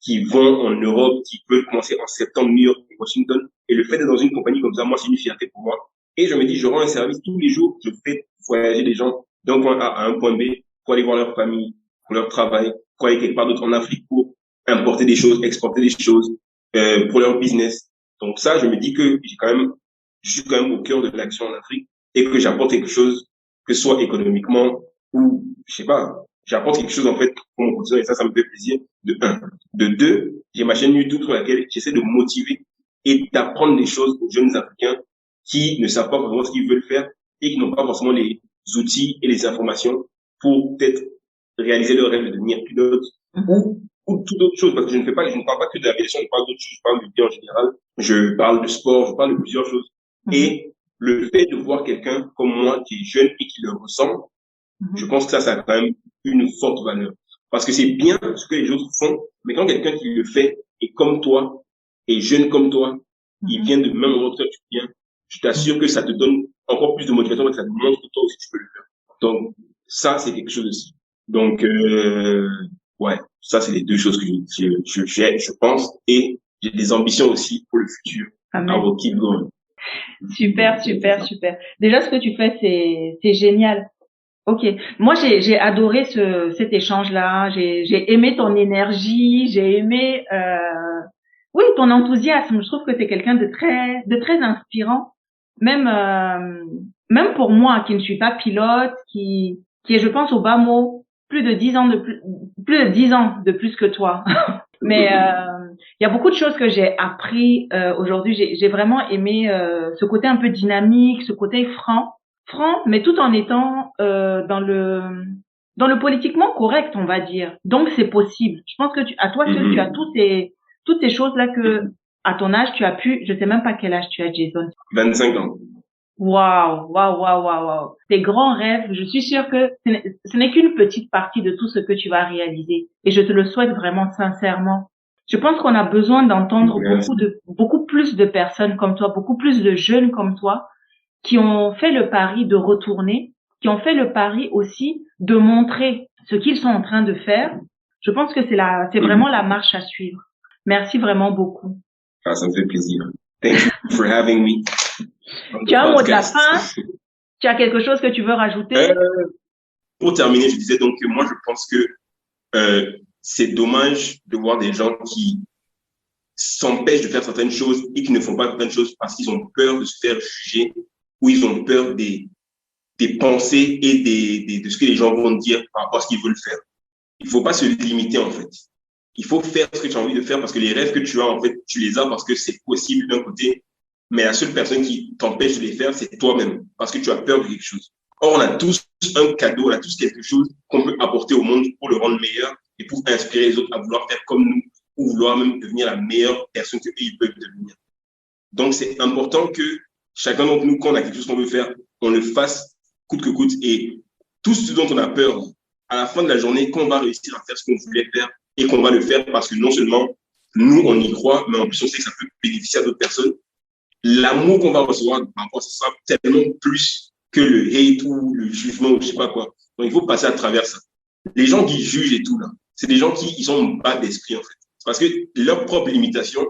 qui vont en Europe, qui peuvent commencer en septembre, New York et Washington. Et le fait d'être dans une compagnie comme ça, moi, c'est une fierté pour moi. Et je me dis, je rends un service tous les jours, je fais voyager les gens d'un point A à un point B pour aller voir leur famille, pour leur travail, pour aller quelque part d'autre en Afrique pour importer des choses, exporter des choses, pour leur business. Donc ça, je me dis que je suis quand même au cœur de l'action en Afrique et que j'apporte quelque chose, que ce soit économiquement ou, je sais pas, j'apporte quelque chose en fait pour mon quotidien et ça me fait plaisir, de un. De deux, j'ai ma chaîne YouTube sur laquelle j'essaie de motiver et d'apprendre des choses aux jeunes Africains qui ne savent pas vraiment ce qu'ils veulent faire et qui n'ont pas forcément les outils et les informations pour peut-être réaliser leur rêve de devenir pilote ou toute autre chose, parce que je ne parle pas que de l'aviation, je parle d'autres choses, je parle de vie en général, je parle de sport, je parle de plusieurs choses. Et le fait de voir quelqu'un comme moi qui est jeune et qui le ressemble, je pense que ça a quand même une forte valeur. Parce que c'est bien ce que les autres font, mais quand quelqu'un qui le fait est comme toi, est jeune comme toi, il vient de même endroit que tu viens, je t'assure que ça te donne encore plus de motivation parce que ça te montre que toi aussi tu peux le faire. Donc, ça, c'est quelque chose aussi. Donc, ouais, ça, c'est les deux choses que je pense. Et j'ai des ambitions aussi pour le futur. Amen. I will keep going. Super. Déjà, ce que tu fais, c'est génial. Ok. Moi, j'ai adoré cet échange-là. J'ai aimé ton énergie. J'ai aimé, oui, ton enthousiasme. Je trouve que t'es quelqu'un de très inspirant. Même pour moi, qui ne suis pas pilote, qui est, je pense, au bas mot, plus de 10 ans de plus que toi. Mais il y a beaucoup de choses que j'ai appris aujourd'hui. J'ai vraiment aimé ce côté un peu dynamique, ce côté franc, mais tout en étant dans le politiquement correct, on va dire. Donc c'est possible. Je pense que à toi seul, tu as toutes ces choses là que à ton âge tu as pu. Je sais même pas quel âge tu as, Jason. 25 ans. Waouh. Tes grands rêves, je suis sûre que ce n'est qu'une petite partie de tout ce que tu vas réaliser. Et je te le souhaite vraiment sincèrement. Je pense qu'on a besoin d'entendre beaucoup plus de personnes comme toi, beaucoup plus de jeunes comme toi, qui ont fait le pari de retourner, qui ont fait le pari aussi de montrer ce qu'ils sont en train de faire. Je pense que c'est vraiment la marche à suivre. Merci vraiment beaucoup. Ah, ça me fait plaisir. Thank you for having me. Tu as un mot de la fin? Tu as quelque chose que tu veux rajouter? Pour terminer, je disais donc que moi, je pense que c'est dommage de voir des gens qui s'empêchent de faire certaines choses et qui ne font pas certaines choses parce qu'ils ont peur de se faire juger ou ils ont peur des pensées et de ce que les gens vont dire par rapport à ce qu'ils veulent faire. Il ne faut pas se limiter, en fait. Il faut faire ce que tu as envie de faire parce que les rêves que tu as, en fait, tu les as parce que c'est possible d'un côté. Mais la seule personne qui t'empêche de les faire, c'est toi-même, parce que tu as peur de quelque chose. Or, on a tous un cadeau, on a tous quelque chose qu'on peut apporter au monde pour le rendre meilleur et pour inspirer les autres à vouloir faire comme nous ou vouloir même devenir la meilleure personne qu'ils peuvent devenir. Donc, c'est important que chacun d'entre nous, quand on a quelque chose qu'on veut faire, on le fasse coûte que coûte. Et tout ce dont on a peur, à la fin de la journée, quand on va réussir à faire ce qu'on voulait faire et qu'on va le faire parce que non seulement nous, on y croit, mais en plus, on sait que ça peut bénéficier à d'autres personnes, l'amour qu'on va recevoir par rapport à ça sera tellement plus que le hate ou le jugement ou je sais pas quoi. Donc, il faut passer à travers ça. Les gens qui jugent et tout, là, c'est des gens qui ils ont bas d'esprit, en fait. Parce que leur propre limitation,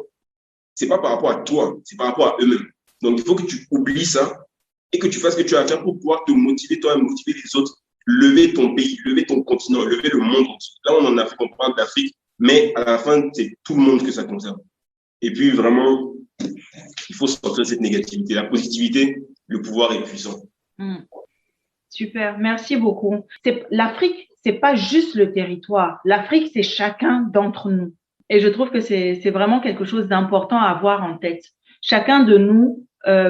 c'est pas par rapport à toi, c'est par rapport à eux-mêmes. Donc, il faut que tu oublies ça et que tu fasses ce que tu as à faire pour pouvoir te motiver toi et motiver les autres, lever ton pays, lever ton continent, lever le monde entier. Là, on en Afrique, on parle d'Afrique, mais à la fin, c'est tout le monde que ça concerne. Et puis, vraiment, il faut sortir de cette négativité. La positivité, le pouvoir est puissant. Super, merci beaucoup. L'Afrique, c'est pas juste le territoire. L'Afrique, c'est chacun d'entre nous. Et je trouve que c'est vraiment quelque chose d'important à avoir en tête. Chacun de nous,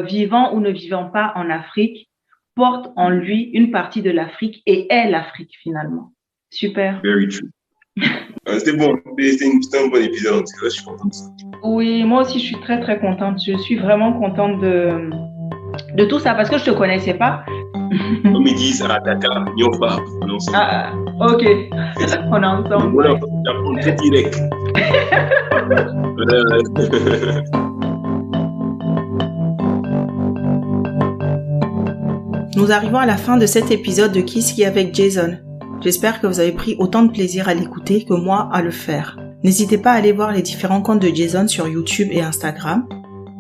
vivant ou ne vivant pas en Afrique, porte en lui une partie de l'Afrique et est l'Afrique finalement. Super. Very true. C'était bon, c'était un bon épisode, en tout cas, je suis contente de ça. Oui, moi aussi, je suis très, très contente. Je suis vraiment contente de tout ça parce que je te connaissais pas. Comme ils disent à Dakar, n'y pas. Ah, ok. On est ensemble. Voilà, j'apprends très direct. Nous arrivons à la fin de cet épisode de Kiski avec Jason. J'espère que vous avez pris autant de plaisir à l'écouter que moi à le faire. N'hésitez pas à aller voir les différents comptes de Jason sur YouTube et Instagram.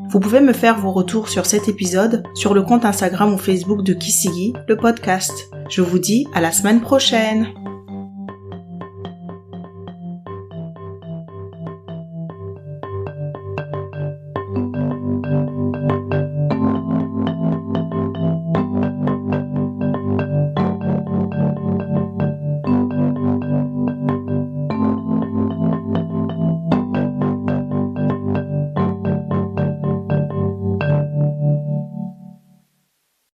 Vous pouvez me faire vos retours sur cet épisode sur le compte Instagram ou Facebook de Kisigi, le podcast. Je vous dis à la semaine prochaine.